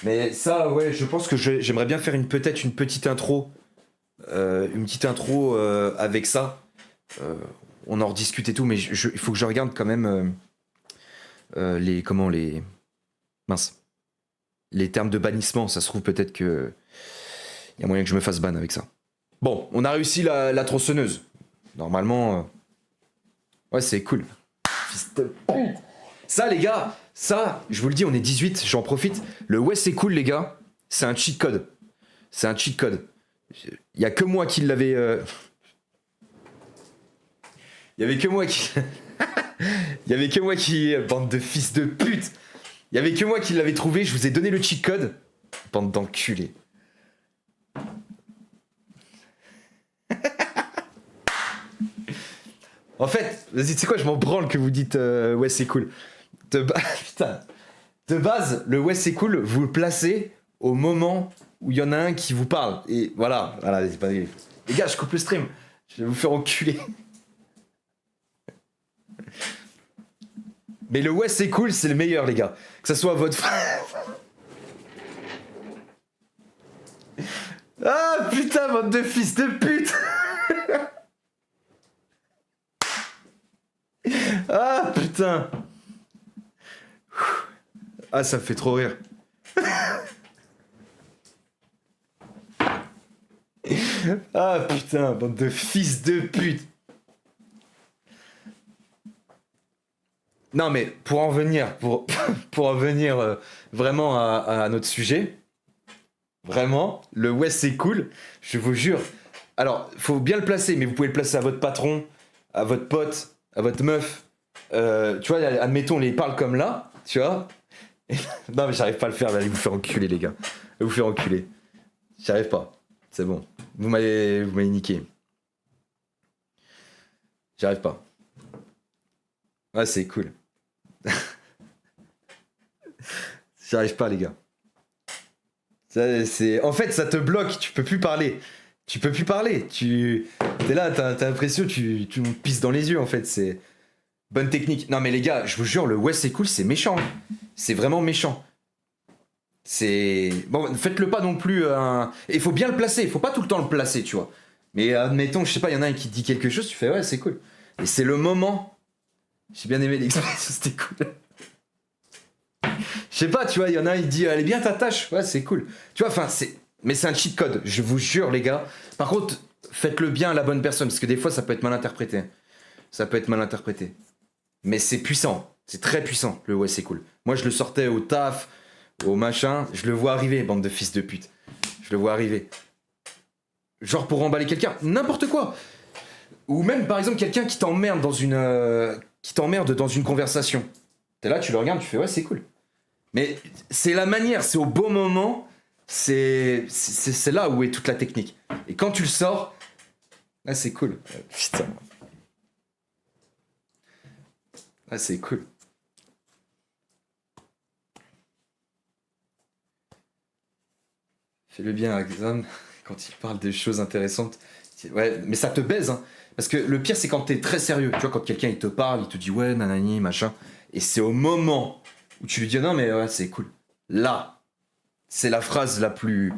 Speaker 1: Mais ça, ouais, je pense que j'aimerais bien faire peut-être une petite intro. Une petite intro avec ça. On en rediscute et tout, mais il faut que je regarde quand même les mince, les termes de bannissement. Ça se trouve peut-être que il y a moyen que je me fasse ban avec ça. Bon, on a réussi la tronçonneuse. Normalement, ouais, c'est cool. Fils de pute. Ça, les gars, ça, je vous le dis, on est 18, j'en profite. Le ouais, c'est cool, les gars. C'est un cheat code. C'est un cheat code. Il y a que moi qui l'avais. Il y avait que moi qui. Il y avait que moi qui. Bande de fils de pute. Il y avait que moi qui l'avais trouvé. Je vous ai donné le cheat code. Bande d'enculés. En fait, vas-y, tu sais quoi, je m'en branle que vous dites ouais, c'est cool. Putain. De base, le ouais, c'est cool, vous le placez au moment où il y en a un qui vous parle. Et voilà, c'est pas... Les gars, je coupe le stream. Je vais vous faire enculer. Mais le ouais, c'est cool, c'est le meilleur, les gars. Que ça soit votre frère. Ah putain, bande de fils de pute. Ah putain. Ah, ça me fait trop rire. Ah putain, bande de fils de pute. Non mais pour en venir, pour en venir vraiment à notre sujet, vraiment, le ouais c'est cool, je vous jure. Alors, faut bien le placer, mais vous pouvez le placer à votre patron, à votre pote, à votre meuf. Tu vois, admettons, on les parle comme là, tu vois. Non mais j'arrive pas à le faire, allez vous faire enculer les gars. Allez vous faire enculer. J'y arrive pas. C'est bon. Vous m'avez niqué. J'y arrive pas. Ouais, c'est cool. J'y arrive pas les gars. En fait, ça te bloque, tu peux plus parler. Tu peux plus parler. T'es là, t'as l'impression, tu me pisses dans les yeux en fait. C'est bonne technique. Non mais les gars, je vous jure, le ouais c'est cool, c'est méchant. C'est vraiment méchant. C'est bon, faites-le pas non plus. Il faut bien le placer. Il faut pas tout le temps le placer, tu vois. Mais admettons, je sais pas, il y en a un qui dit quelque chose, tu fais ouais, c'est cool. Et c'est le moment. J'ai bien aimé l'expression, c'était cool. Je sais pas, tu vois, il y en a un, il dit elle est bien ta tâche, ouais, c'est cool. Tu vois, enfin, mais c'est un cheat code, je vous jure, les gars. Par contre, faites-le bien à la bonne personne, parce que des fois, ça peut être mal interprété. Ça peut être mal interprété. Mais c'est puissant, c'est très puissant, le ouais, c'est cool. Moi, je le sortais au taf, au machin, je le vois arriver, bande de fils de pute. Je le vois arriver. Genre pour emballer quelqu'un, n'importe quoi. Ou même, par exemple, quelqu'un qui t'emmerde dans une conversation. T'es là, tu le regardes, tu fais ouais, c'est cool. Mais c'est la manière, c'est au bon moment, c'est là où est toute la technique. Et quand tu le sors, là c'est cool. Putain. Ah c'est cool. Fais-le bien à Xan quand il parle des choses intéressantes. Ouais, mais ça te baise, hein. Parce que le pire c'est quand t'es très sérieux. Tu vois, quand quelqu'un il te parle, il te dit ouais, nanani, machin. Et c'est au moment où tu lui dis non mais ouais c'est cool. Là, c'est la phrase la plus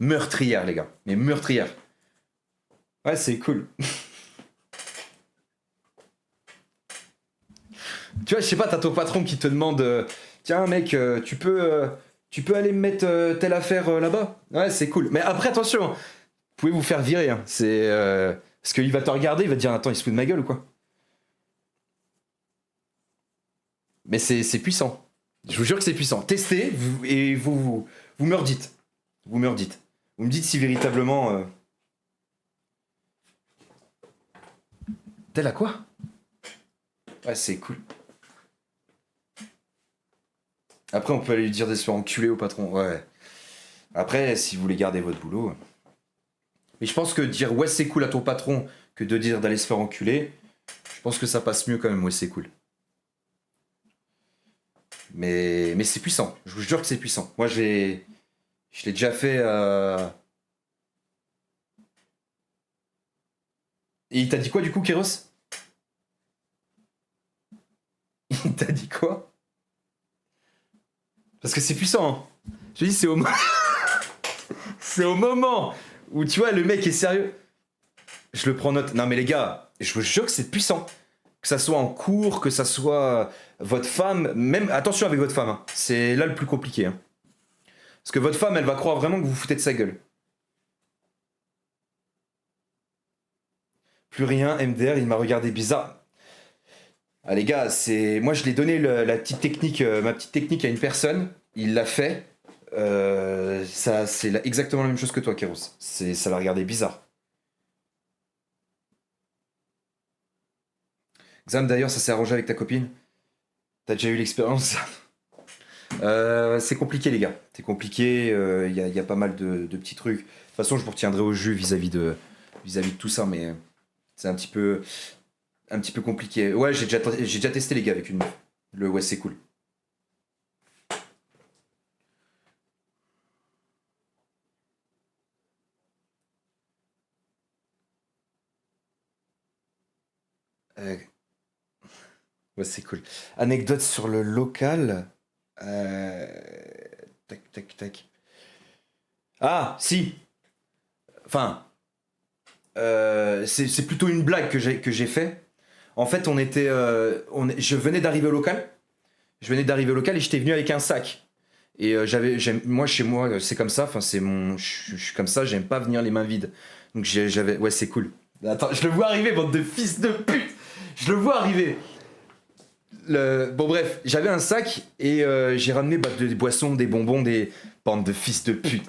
Speaker 1: meurtrière les gars. Mais meurtrière. Ouais c'est cool. Tu vois, je sais pas, t'as ton patron qui te demande tiens mec, tu peux aller me mettre telle affaire là-bas. Ouais c'est cool. Mais après attention, vous pouvez vous faire virer. Hein. C'est parce qu'il va te regarder, il va te dire attends il se fout de ma gueule ou quoi. Mais c'est puissant. Je vous jure que c'est puissant. Testez et vous me redites. Vous me redites. Vous me dites si véritablement... Tel à quoi? Ouais, c'est cool. Après, on peut aller lui dire de se faire enculer au patron. Ouais. Après, si vous voulez garder votre boulot... Mais je pense que dire ouais, c'est cool à ton patron que de dire d'aller se faire enculer, je pense que ça passe mieux quand même, ouais, c'est cool. Mais c'est puissant. Je vous jure que c'est puissant. Moi, je l'ai déjà fait... Et il t'a dit quoi du coup, Kéros? Il t'a dit quoi? Parce que c'est puissant. Hein. Je te dis, c'est c'est au moment où tu vois, le mec est sérieux. Je le prends note. Non, mais les gars, je vous jure que c'est puissant. Que ça soit en cours, que ça soit votre femme, même. Attention avec votre femme, hein. C'est là le plus compliqué. Hein. Parce que votre femme, elle va croire vraiment que vous vous foutez de sa gueule. Plus rien, MDR, il m'a regardé bizarre. Ah les gars, c'est moi je l'ai donné la petite technique, ma petite technique à une personne, il l'a fait. Ça, c'est exactement la même chose que toi, Kéros. Ça l'a regardé bizarre. Xam, d'ailleurs, ça s'est arrangé avec ta copine. T'as déjà eu l'expérience? C'est compliqué, les gars. C'est compliqué. Il y a pas mal de petits trucs. De toute façon, je vous retiendrai au jus vis-à-vis de tout ça, mais c'est un petit peu compliqué. Ouais, j'ai déjà testé, les gars, avec une meuf. Le ouais, c'est cool. Euh, ouais, c'est cool. Anecdote sur le local. Euh, Tac, tac, tac. Ah, si. Enfin, c'est plutôt une blague que j'ai fait. En fait, je venais d'arriver au local. Je venais d'arriver au local et j'étais venu avec un sac. Et moi, chez moi, c'est comme ça. Enfin, je suis comme ça. J'aime pas venir les mains vides. Donc ouais, c'est cool. Attends, je le vois arriver, bande de fils de pute. Je le vois arriver. Bon bref, j'avais un sac et j'ai ramené des boissons, des bonbons, des bandes de fils de pute.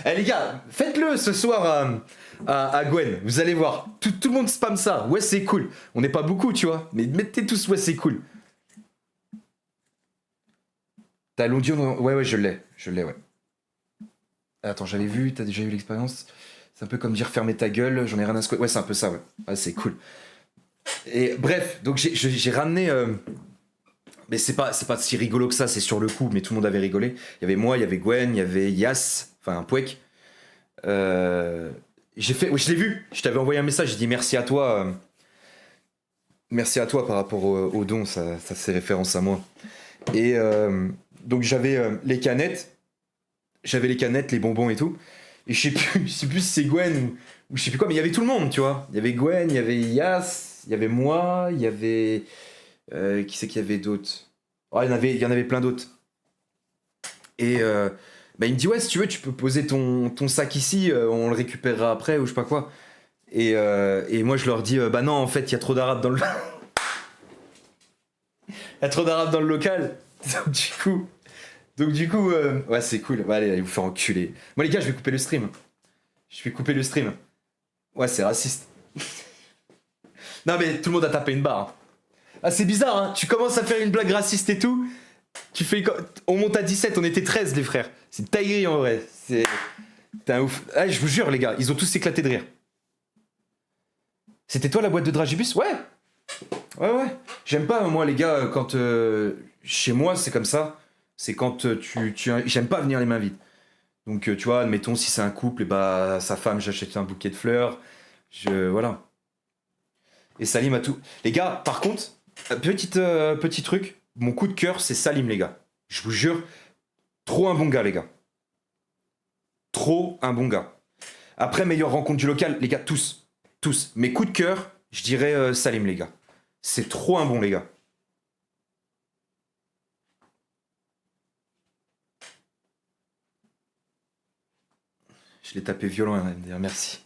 Speaker 1: Eh les gars, faites-le ce soir à Gwen, vous allez voir. Tout le monde spam ça. Ouais, c'est cool. On n'est pas beaucoup, tu vois. Mais mettez tous, ouais, c'est cool. T'as l'audio Ouais, ouais, je l'ai. Je l'ai, ouais. Attends, j'avais vu, t'as déjà eu l'expérience. C'est un peu comme dire fermer ta gueule, j'en ai rien à secouer. Ouais, c'est un peu ça, ouais. Ouais, c'est cool. Et bref, donc j'ai ramené. Mais c'est pas si rigolo que ça, c'est sur le coup, mais tout le monde avait rigolé. Il y avait moi, il y avait Gwen, il y avait Yas, enfin un Pouek. J'ai fait, oui, je l'ai vu. Je t'avais envoyé un message. J'ai dit merci à toi. Merci à toi par rapport au don. Ça c'est référence à moi. Et donc j'avais les canettes. J'avais les canettes, les bonbons et tout. Et je sais plus si c'est Gwen ou je sais plus quoi, mais il y avait tout le monde, tu vois. Il y avait Gwen, il y avait Yas, il y avait moi, il y avait qui c'est qu'il y avait d'autres. Oh, il y en avait plein d'autres. Et bah, il me dit ouais, si tu veux, tu peux poser ton sac ici, on le récupérera après ou je sais pas quoi. Et moi je leur dis bah non, en fait il y a trop d'arabes dans le il y a trop d'arabes dans le local. Donc du coup ouais, c'est cool. Ouais, allez vous faire enculer. Moi les gars, je vais couper le stream. Je vais couper le stream. Ouais, c'est raciste. Non mais tout le monde a tapé une barre. Hein. Ah, c'est bizarre, hein. Tu commences à faire une blague raciste et tout. On monte à 17, on était 13 les frères. C'est taillé en vrai. T'es un ouf. Ah, je vous jure les gars, ils ont tous éclaté de rire. C'était toi la boîte de Dragibus? Ouais. Ouais, ouais. J'aime pas moi les gars quand chez moi c'est comme ça. C'est quand j'aime pas venir les mains vides. Donc tu vois, admettons si c'est un couple, et bah sa femme j'achète un bouquet de fleurs. Voilà. Et Salim a tout. Les gars, par contre, petit truc, mon coup de cœur, c'est Salim, les gars. Je vous jure, trop un bon gars, les gars. Trop un bon gars. Après, meilleure rencontre du local, les gars, tous. Tous. Mes coups de cœur, je dirais Salim, les gars. C'est trop un bon, les gars. Je l'ai tapé violent, hein, MDR, merci.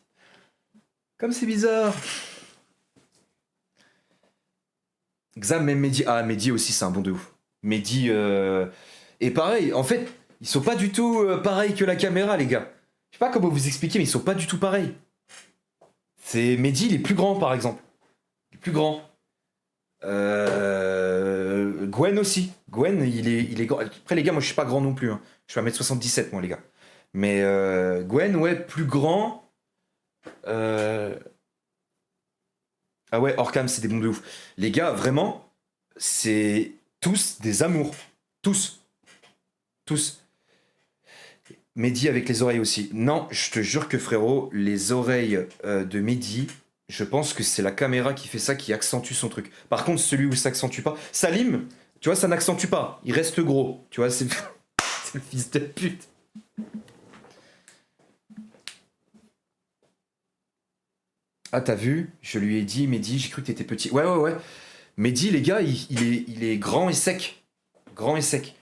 Speaker 1: Comme c'est bizarre. Xam, même Mehdi. Ah, Mehdi aussi, c'est un bon de ouf. Mehdi. Et pareil, en fait, ils sont pas du tout pareils que la caméra, les gars. Je sais pas comment vous expliquer, mais ils sont pas du tout pareils. C'est Mehdi, il est plus grand, par exemple. Il est plus grand. Gwen aussi. Gwen, il est grand. Après, les gars, moi, je suis pas grand non plus. Hein. Je suis 1m77, moi, les gars. Mais Gwen, ouais, plus grand. Ah ouais, Orcam, c'est des bons de ouf. Les gars, vraiment, c'est tous des amours. Tous. Tous. Mehdi avec les oreilles aussi. Non, je te jure que frérot, les oreilles de Mehdi, je pense que c'est la caméra qui fait ça, qui accentue son truc. Par contre, celui où ça accentue pas, Salim, tu vois, ça n'accentue pas. Il reste gros. Tu vois, c'est c'est le fils de pute. Ah, t'as vu? Je lui ai dit, Mehdi, j'ai cru que t'étais petit. Ouais, ouais, ouais. Mehdi, les gars, il est grand et sec. Grand et sec.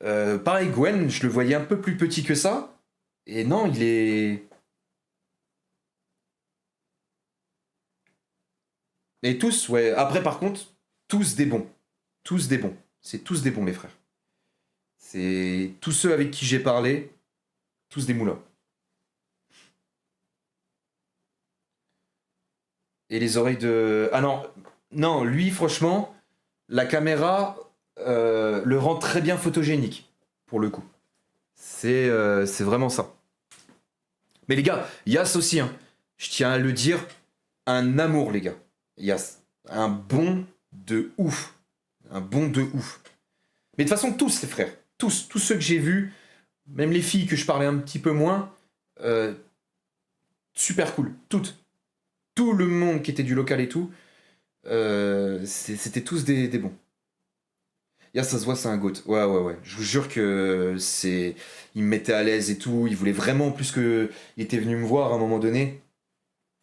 Speaker 1: Pareil, Gwen, je le voyais un peu plus petit que ça. Et non, il est. Et tous, ouais. Après, par contre, tous des bons. Tous des bons. C'est tous des bons, les frères. C'est tous ceux avec qui j'ai parlé, tous des moulins. Et les oreilles de. Ah non, non, lui, franchement, la caméra le rend très bien photogénique, pour le coup. C'est vraiment ça. Mais les gars, Yas aussi, hein. Je tiens à le dire, un amour, les gars. Yas. Un bon de ouf. Un bon de ouf. Mais de toute façon, tous les frères. Tous ceux que j'ai vus, même les filles que je parlais un petit peu moins, euh, super cool. Toutes. Tout le monde qui était du local et tout, c'était tous des bons. Yas, ça se voit, c'est un goat. Ouais, ouais, ouais. Je vous jure que c'est. Il me mettait à l'aise et tout. Il voulait vraiment plus que. Il était venu me voir à un moment donné,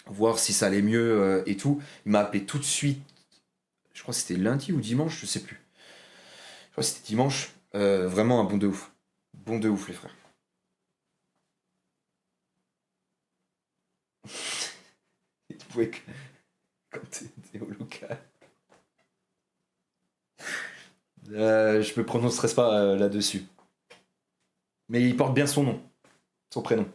Speaker 1: voir si ça allait mieux et tout. Il m'a appelé tout de suite. Je crois que c'était lundi ou dimanche, je sais plus. Je crois que c'était dimanche. Vraiment un bon de ouf. Bon de ouf, les frères. Et tu pouvais que- quand t'étais au local. Je me prononcerai pas là-dessus. Mais il porte bien son nom, son prénom.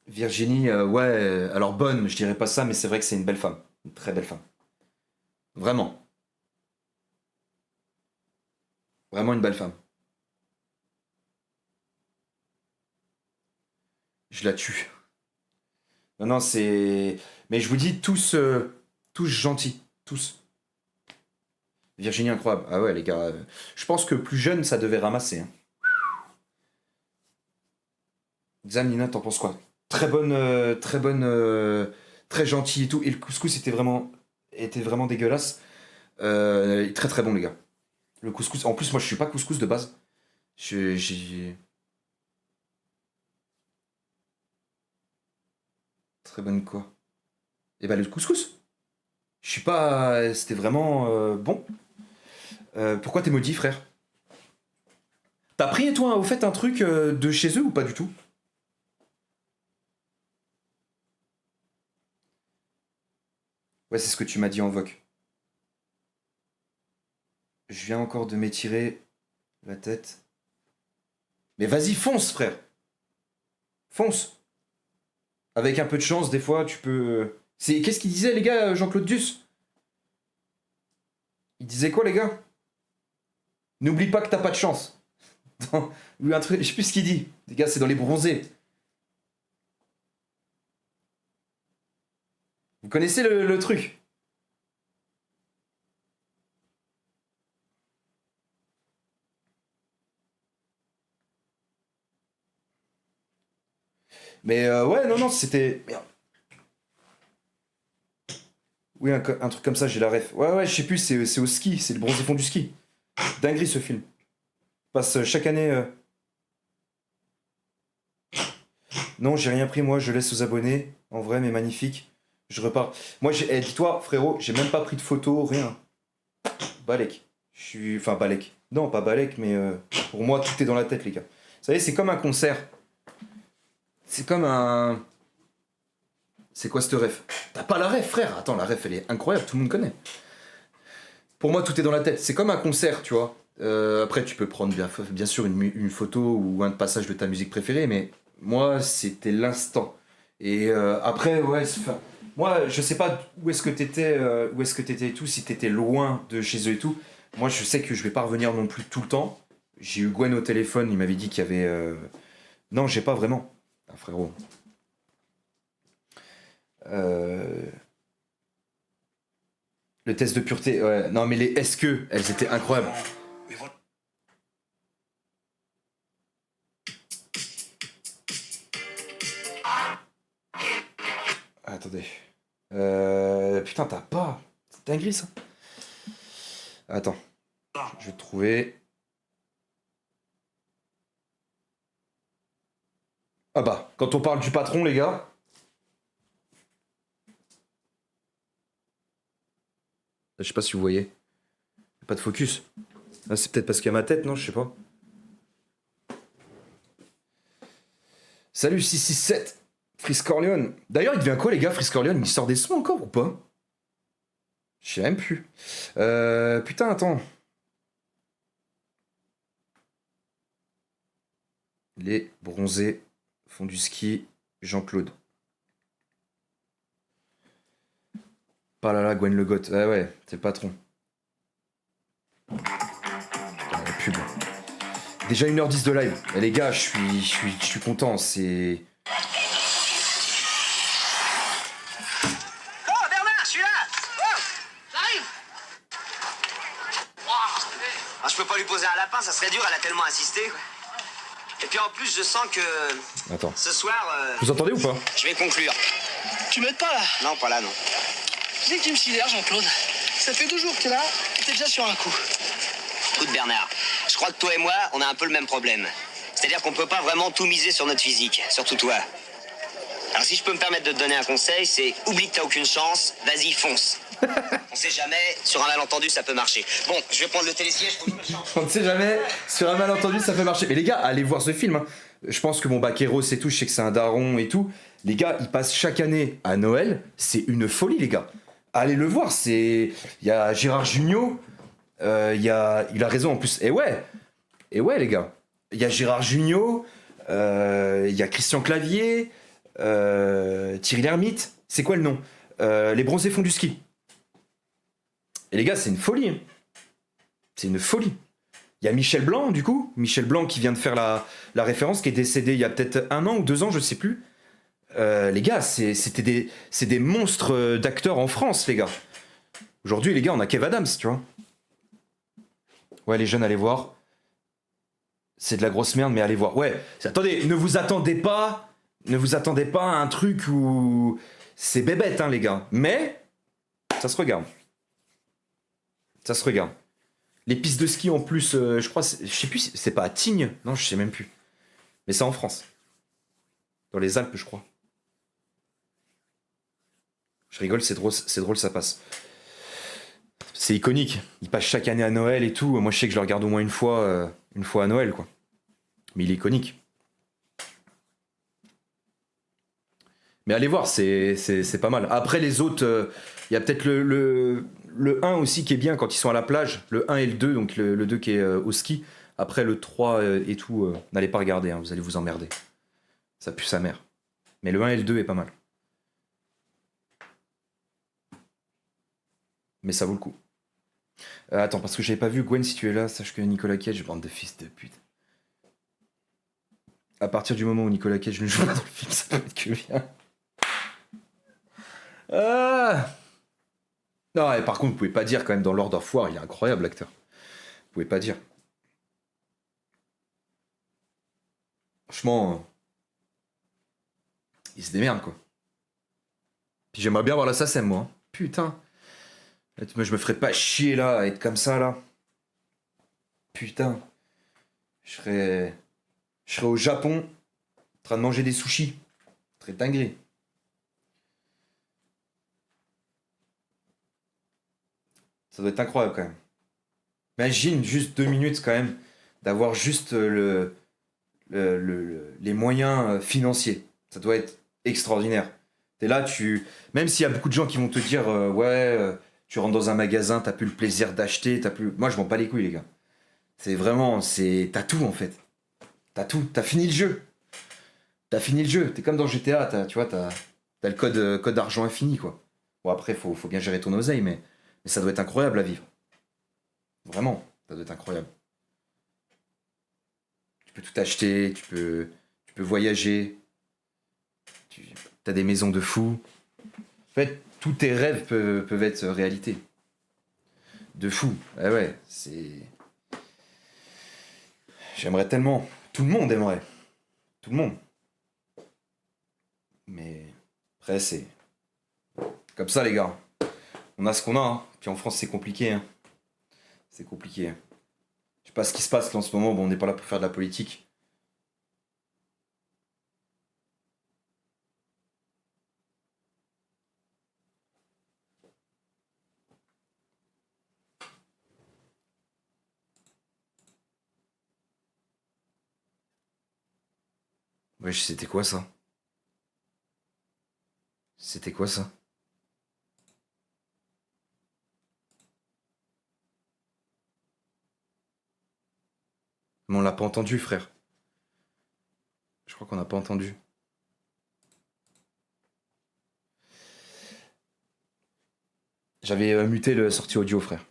Speaker 1: Virginie, ouais, alors bonne, je dirais pas ça, mais c'est vrai que c'est une belle femme. Une très belle femme. Vraiment. Vraiment une belle femme. Je la tue. Non, non, c'est. Mais je vous dis, tous gentils. Tous. Virginie incroyable. Ah ouais, les gars. Je pense que plus jeune, ça devait ramasser. Hein. Zamnina, t'en penses quoi? Très bonne, très gentille et tout. Et le couscous était vraiment dégueulasse. Très très bon, les gars. Le couscous. En plus, moi, je suis pas couscous de base. J'ai très bonne quoi? Et bah le couscous. Je suis pas. C'était vraiment bon. Pourquoi t'es maudit, frère? T'as pris toi au fait un truc de chez eux ou pas du tout? Ouais, c'est ce que tu m'as dit en voc. Je viens encore de m'étirer la tête. Mais vas-y, fonce, frère. Fonce. Avec un peu de chance, des fois, tu peux. C'est qu'est-ce qu'il disait, les gars, Jean-Claude Duss? Il disait quoi, les gars? N'oublie pas que t'as pas de chance. Ou un truc, je sais plus ce qu'il dit. Les gars, c'est dans les bronzés. Vous connaissez le truc? Mais ouais, non, non, c'était. Merde. Oui, un truc comme ça, j'ai la ref. Ouais, ouais, je sais plus, c'est au ski, c'est le bronzé fond du ski. Dinguerie ce film. Passe chaque année. Non, j'ai rien pris, moi, je laisse aux abonnés. En vrai, mais magnifique. Je repars. Moi, dis-toi, frérot, j'ai même pas pris de photo, rien. Balek. Je suis. Enfin, Balek. Non, pas Balek, mais pour moi, tout est dans la tête, les gars. Vous savez, c'est comme un concert. C'est comme un... C'est quoi cette ref? T'as pas la ref, frère? Attends, la ref, elle est incroyable, tout le monde connaît. Pour moi, tout est dans la tête. C'est comme un concert, tu vois. Après, tu peux prendre bien sûr une photo ou un passage de ta musique préférée, mais moi, c'était l'instant. Et après, ouais, moi, je sais pas où est-ce que t'étais et tout, si t'étais loin de chez eux et tout. Moi, je sais que je vais pas revenir non plus tout le temps. J'ai eu Gwen au téléphone, il m'avait dit qu'il y avait... Non, j'ai pas vraiment. Ah, frérot. Euh, Le test de pureté, ouais. Non, mais les est-ce que, elles étaient incroyables. Attendez. Putain, t'as pas. C'est dinguerie ça. Attends. Je vais te trouver. Ah bah, quand on parle du patron, les gars. Je sais pas si vous voyez. Pas de focus. Ah, c'est peut-être parce qu'il y a ma tête, non? Je sais pas. Salut 667. Frisk Corleone. D'ailleurs, il devient quoi, les gars, Frisk Corleone? Il sort des sons encore ou pas? Je sais même plus. Putain, attends. Les bronzés font du ski. Jean-Claude. Pas là là, Gwen Le Goth. Ah ouais, c'est le patron. Ah, la pub. Déjà 1h10 de live. Et les gars, je suis content. C'est.
Speaker 2: Oh Bernard, je suis là. Oh, j'arrive. Ah, je peux pas lui poser un lapin, ça serait dur, elle a tellement insisté. Quoi. Et puis en plus, je sens que
Speaker 1: Attends.
Speaker 2: ce soir...
Speaker 1: Vous entendez ou pas?
Speaker 2: Je vais conclure.
Speaker 3: Tu m'aides pas là?
Speaker 2: Non, pas là, non.
Speaker 3: Tu sais que tu me sidères, Jean-Claude. Ça fait 2 jours que t'es là, et t'es déjà sur un coup.
Speaker 2: Écoute Bernard, je crois que toi et moi, on a un peu le même problème. C'est-à-dire qu'on peut pas vraiment tout miser sur notre physique, surtout toi. Alors si je peux me permettre de te donner un conseil, c'est oublie que t'as aucune chance, vas-y fonce. On sait jamais, sur un malentendu ça peut marcher. Bon, je vais prendre le télésiège pour que je me change.
Speaker 1: On ne sait jamais. Sur un malentendu, ça peut marcher. Mais les gars, allez voir ce film. Hein. Je pense que mon Baquero, c'est tout. Je sais que c'est un daron et tout. Les gars, il passe chaque année à Noël. C'est une folie, les gars. Allez le voir. C'est. Il y a Gérard Jugnot. Il a raison en plus. Et ouais, les gars. Il y a Gérard Jugnot. Il y a Christian Clavier. Thierry Lhermitte. C'est quoi le nom? Les bronzés font du ski. Et les gars, c'est une folie. Hein. C'est une folie. Il y a Michel Blanc, du coup. Michel Blanc qui vient de faire la référence, qui est décédé il y a peut-être 1 an ou 2 ans, je sais plus. Les gars, c'est des monstres d'acteurs en France, les gars. Aujourd'hui, les gars, on a Kev Adams, tu vois. Ouais, les jeunes, allez voir. C'est de la grosse merde, mais allez voir. Ouais, attendez, ne vous attendez pas à un truc où c'est bébête, hein, les gars. Mais ça se regarde. Ça se regarde. Les pistes de ski en plus, je crois, je sais plus, c'est pas à Tignes, non, je sais même plus. Mais c'est en France. Dans les Alpes, je crois. Je rigole, c'est drôle, ça passe. C'est iconique. Il passe chaque année à Noël et tout. Moi, je sais que je le regarde au moins une fois à Noël, quoi. Mais il est iconique. Mais allez voir, c'est pas mal. Après, les autres, il y a peut-être le 1 aussi qui est bien quand ils sont à la plage. Le 1 et le 2, donc le 2 qui est au ski. Après, le 3 et tout, n'allez pas regarder, hein, vous allez vous emmerder. Ça pue sa mère. Mais le 1 et le 2 est pas mal. Mais ça vaut le coup. Attends, parce que j'avais pas vu Gwen, si tu es là, sache que Nicolas Cage, bande de fils de pute. À partir du moment où Nicolas Cage ne joue pas dans le film, ça peut être que bien. Ah non, et par contre, vous pouvez pas dire quand même dans Lord of War, il est incroyable l'acteur. Vous pouvez pas dire. Franchement, il se démerde quoi. Puis j'aimerais bien voir l'assassin moi. Hein. Putain. Je me ferais pas chier là à être comme ça là. Putain. Je serais au Japon en train de manger des sushis. Très dinguerie. Ça doit être incroyable quand même. Imagine juste 2 minutes quand même d'avoir juste les moyens financiers. Ça doit être extraordinaire. T'es là, même s'il y a beaucoup de gens qui vont te dire ouais, tu rentres dans un magasin, t'as plus le plaisir d'acheter, t'as plus. Moi, je m'en bats les couilles, les gars. C'est vraiment, t'as tout en fait. T'as tout. T'as fini le jeu. T'as fini le jeu. T'es comme dans GTA, tu vois, t'as le code d'argent infini, quoi. Bon, après, faut bien gérer ton oseille, mais ça doit être incroyable à vivre. Vraiment, ça doit être incroyable. Tu peux tout acheter, tu peux voyager, t'as des maisons de fous. En fait, tous tes rêves peuvent être réalité. De fou. Eh ouais, c'est. J'aimerais tellement. Tout le monde aimerait. Tout le monde. Mais après, c'est comme ça, les gars. On a ce qu'on a. Hein. Puis en France, c'est compliqué. Hein. C'est compliqué. Je sais pas ce qui se passe là en ce moment. Bon, on n'est pas là pour faire de la politique. Wesh, c'était quoi ça? C'était quoi ça? Mais on l'a pas entendu, frère. Je crois qu'on n'a pas entendu. J'avais muté le sortie audio, frère.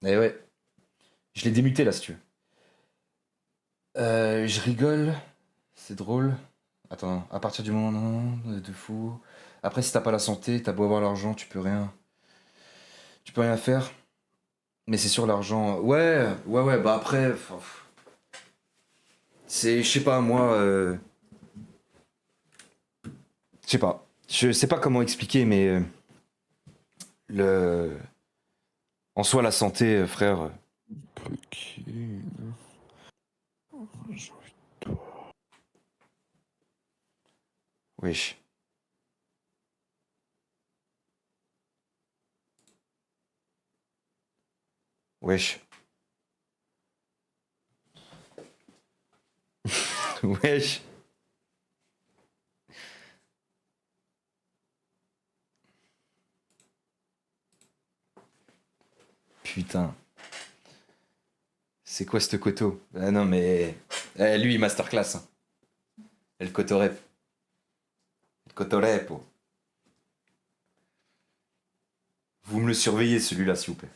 Speaker 1: Eh ouais. Je l'ai démuté là, si tu veux. Je rigole. C'est drôle. Attends, à partir du moment non, de fou. Après, si t'as pas la santé, t'as beau avoir l'argent, tu peux rien. Tu peux rien faire. Mais c'est sur l'argent. Ouais. Bah après, je sais pas, moi. Je sais pas. Je sais pas comment expliquer, mais le. En soi, la santé, frère.
Speaker 4: Ok.
Speaker 1: Wesh. Wesh. Wesh. Putain. C'est quoi ce coteau? Ah non, mais. Lui, masterclass. Hein. El cotorep. El cotorepo. Vous me le surveillez, celui-là, s'il vous plaît.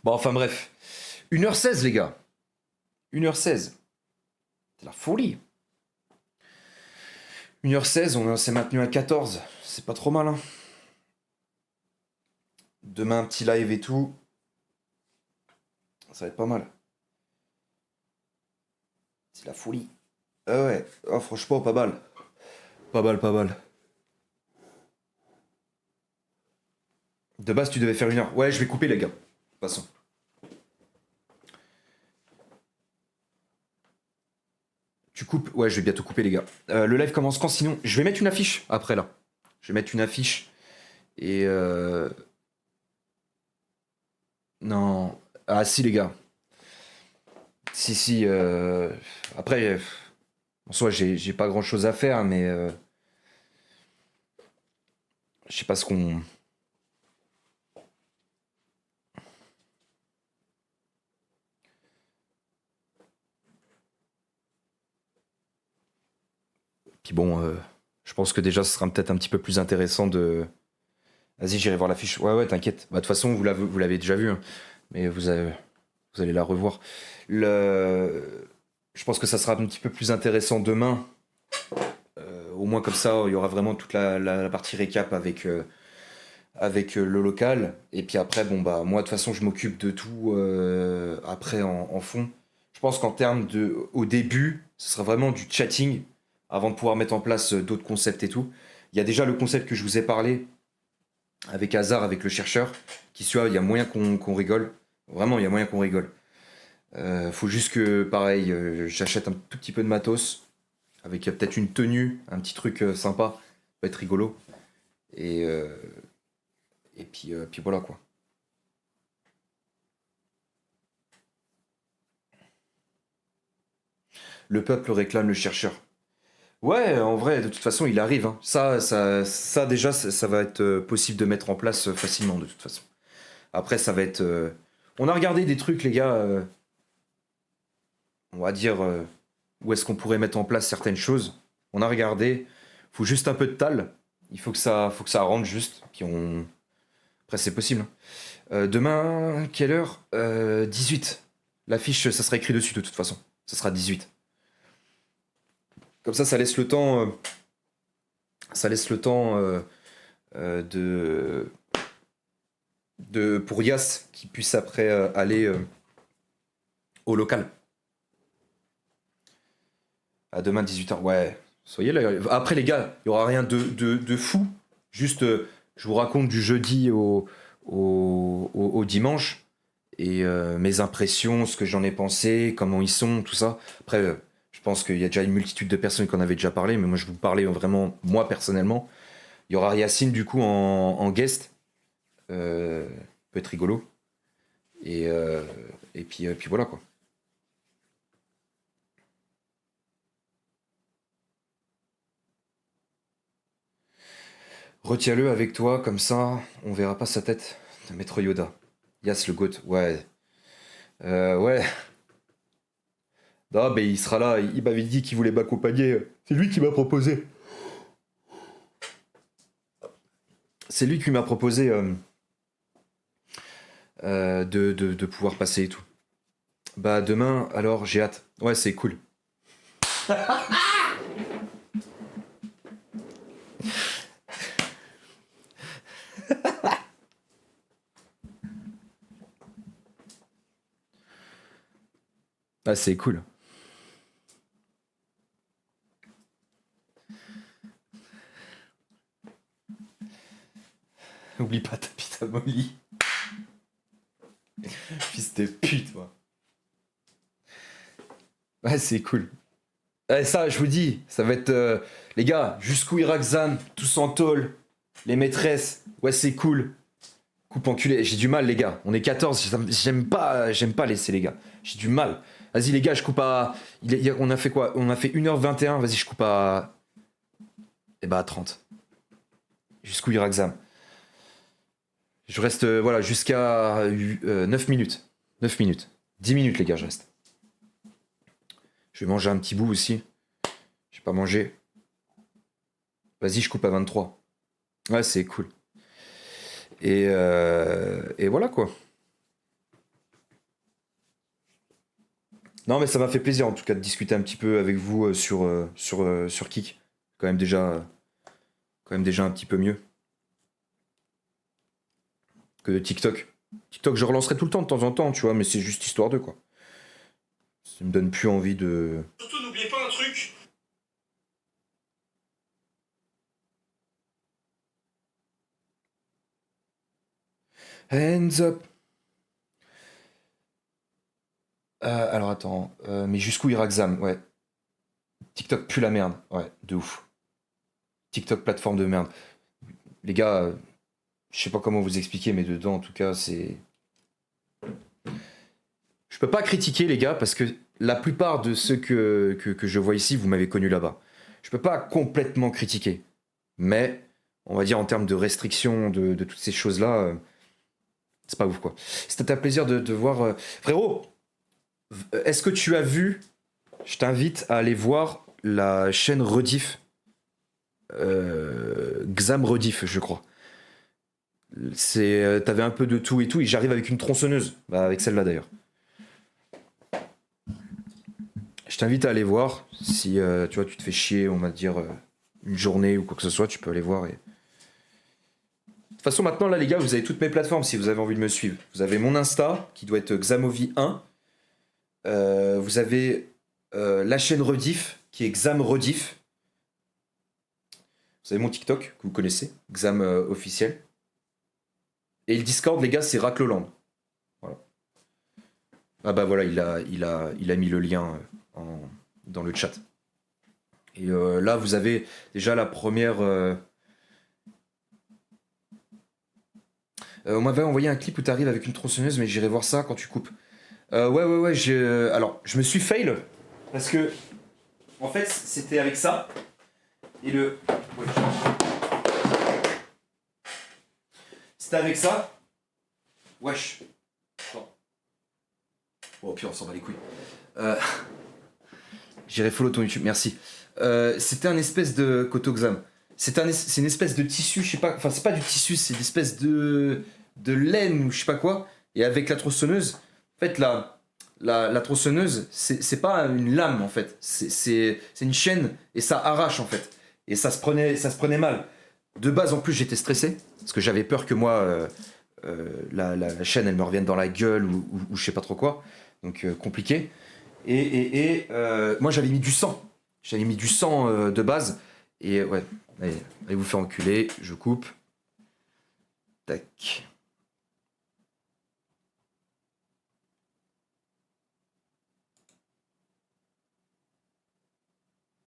Speaker 1: Bon, enfin bref. 1h16, les gars. 1h16. C'est la folie. 1h16, on s'est maintenu à 14. C'est pas trop mal, hein. Demain, un petit live et tout. Ça va être pas mal. C'est la folie. Ah ouais. Oh, franchement, pas mal. Pas mal, pas mal. De base, tu devais faire 1h. Ouais, je vais couper, les gars. Passons. Tu coupes? Ouais, je vais bientôt couper, les gars. Le live commence quand sinon? Je vais mettre une affiche après, là. Je vais mettre une affiche. Et non. Ah si, les gars. Si. Après, en soi, j'ai pas grand chose à faire, mais je sais pas ce qu'on. Puis bon, je pense que déjà, ce sera peut-être un petit peu plus intéressant de. Vas-y, j'irai voir l'affiche. Ouais, t'inquiète. Bah, de toute façon, vous l'avez déjà vu, hein. Mais vous allez la revoir. Je pense que ça sera un petit peu plus intéressant demain. Au moins comme ça, il y aura vraiment toute la partie récap avec le local. Et puis après, bon bah moi de toute façon, je m'occupe de tout après en fond. Je pense qu'en termes au début, ce sera vraiment du chatting avant de pouvoir mettre en place d'autres concepts et tout. Il y a déjà le concept que je vous ai parlé avec Hazard, avec le chercheur, qui soit, il y a moyen qu'on rigole. Vraiment, il y a moyen qu'on rigole. Faut juste que, pareil, j'achète un tout petit peu de matos, avec peut-être une tenue, un petit truc sympa, ça peut être rigolo. Et puis voilà quoi. Le peuple réclame le chercheur. Ouais, en vrai, de toute façon, il arrive. Hein. Ça déjà, ça va être possible de mettre en place facilement, de toute façon. Après, ça va être... On a regardé des trucs, les gars, on va dire, où est-ce qu'on pourrait mettre en place certaines choses. On a regardé, faut juste un peu de tal. Il faut que ça rentre juste. Puis on... Après, c'est possible. Hein. Demain, quelle heure 18. L'affiche, ça sera écrit dessus, de toute façon. Ça sera 18. Comme ça laisse le temps... ça laisse le temps pour Yas qui puisse après aller au local. À demain 18h. Ouais, soyez là. Après les gars, il n'y aura rien de fou. Juste, je vous raconte du jeudi au dimanche. Et mes impressions, ce que j'en ai pensé, comment ils sont, tout ça. Après, je pense qu'il y a déjà une multitude de personnes qui en avaient déjà parlé. Mais moi, je vous parlais vraiment, moi, personnellement. Il y aura Yacine, du coup, en guest. Peut être rigolo. Et puis voilà, quoi. Retiens-le avec toi, comme ça, on verra pas sa tête. De Maître Yoda. Yas le GOAT, ouais. Ouais. Non, mais il sera là, il m'avait dit qu'il voulait m'accompagner. C'est lui qui m'a proposé. C'est lui qui m'a proposé de pouvoir passer et tout. Bah demain, alors j'ai hâte. Ouais, c'est cool. Ah, c'est cool. Oublie pas ta pita Molly. Fils de pute, moi. Ouais, c'est cool. Ouais, ça, je vous dis, ça va être... les gars, jusqu'où Irakzan, tous en tôle, les maîtresses, ouais, c'est cool. Coupe enculé, j'ai du mal, les gars. On est 14, j'aime pas laisser, les gars. J'ai du mal. Vas-y, les gars, je coupe à... on a fait quoi? On a fait 1h21, vas-y, je coupe à... Eh bah, à 30. Jusqu'où Irakzan. Je reste, voilà, jusqu'à 9 minutes. 9 minutes. 10 minutes, les gars, je reste. Je vais manger un petit bout aussi. J'ai pas mangé. Vas-y, je coupe à 23. Ouais, c'est cool. Et voilà, quoi. Non, mais ça m'a fait plaisir, en tout cas, de discuter un petit peu avec vous sur Kik. Quand même déjà un petit peu mieux que TikTok. TikTok, je relancerai tout le temps de temps en temps, tu vois, mais c'est juste histoire de quoi. Ça me donne plus envie de...
Speaker 3: Surtout, n'oubliez pas un truc.
Speaker 1: Hands up. Alors attends, mais jusqu'où Irakzam, ouais. TikTok pue la merde, ouais, de ouf. TikTok plateforme de merde. Les gars, je sais pas comment vous expliquer, mais dedans, en tout cas, c'est... Je peux pas critiquer, les gars, parce que la plupart de ceux que je vois ici, vous m'avez connu là-bas. Je peux pas complètement critiquer. Mais, on va dire, en termes de restrictions, de toutes ces choses-là, c'est pas ouf, quoi. C'était un plaisir de voir... Frérot, est-ce que tu as vu... Je t'invite à aller voir la chaîne Rediff. Xam Rediff, je crois. T'avais un peu de tout et tout, et j'arrive avec une tronçonneuse. Bah, avec celle-là, d'ailleurs. Je t'invite à aller voir. Si tu vois, tu te fais chier, on va dire, une journée ou quoi que ce soit, tu peux aller voir. De toute façon, maintenant, là, les gars, vous avez toutes mes plateformes si vous avez envie de me suivre. Vous avez mon Insta, qui doit être Xamovi1. Vous avez la chaîne Rediff, qui est Xam Rediff. Vous avez mon TikTok, que vous connaissez, Xam officiel. Et le Discord, les gars, c'est Racloland. Voilà. Ah bah voilà, il a mis le lien dans le chat. Et là, vous avez déjà la première... on m'avait envoyé un clip où tu arrives avec une tronçonneuse, mais j'irai voir ça quand tu coupes. Ouais, alors, je me suis fail, parce que En fait, c'était avec ça. Et le... Ouais. C'était avec ça. Wesh. Attends. Oh, puis on s'en bat les couilles. J'irai follow ton YouTube, merci. C'était un espèce de Kotoxam. C'est une espèce de tissu, je sais pas. Enfin, c'est pas du tissu, c'est une espèce de laine ou je sais pas quoi. Et avec la tronçonneuse, en fait, la tronçonneuse, c'est pas une lame en fait. C'est une chaîne et ça arrache en fait. Et ça se prenait mal. De base, en plus, j'étais stressé parce que j'avais peur que moi, la chaîne, elle me revienne dans la gueule ou je sais pas trop quoi. Donc, compliqué. Et moi, j'avais mis du sang. J'avais mis du sang de base. Et ouais, allez vous faire enculer. Je coupe. Tac.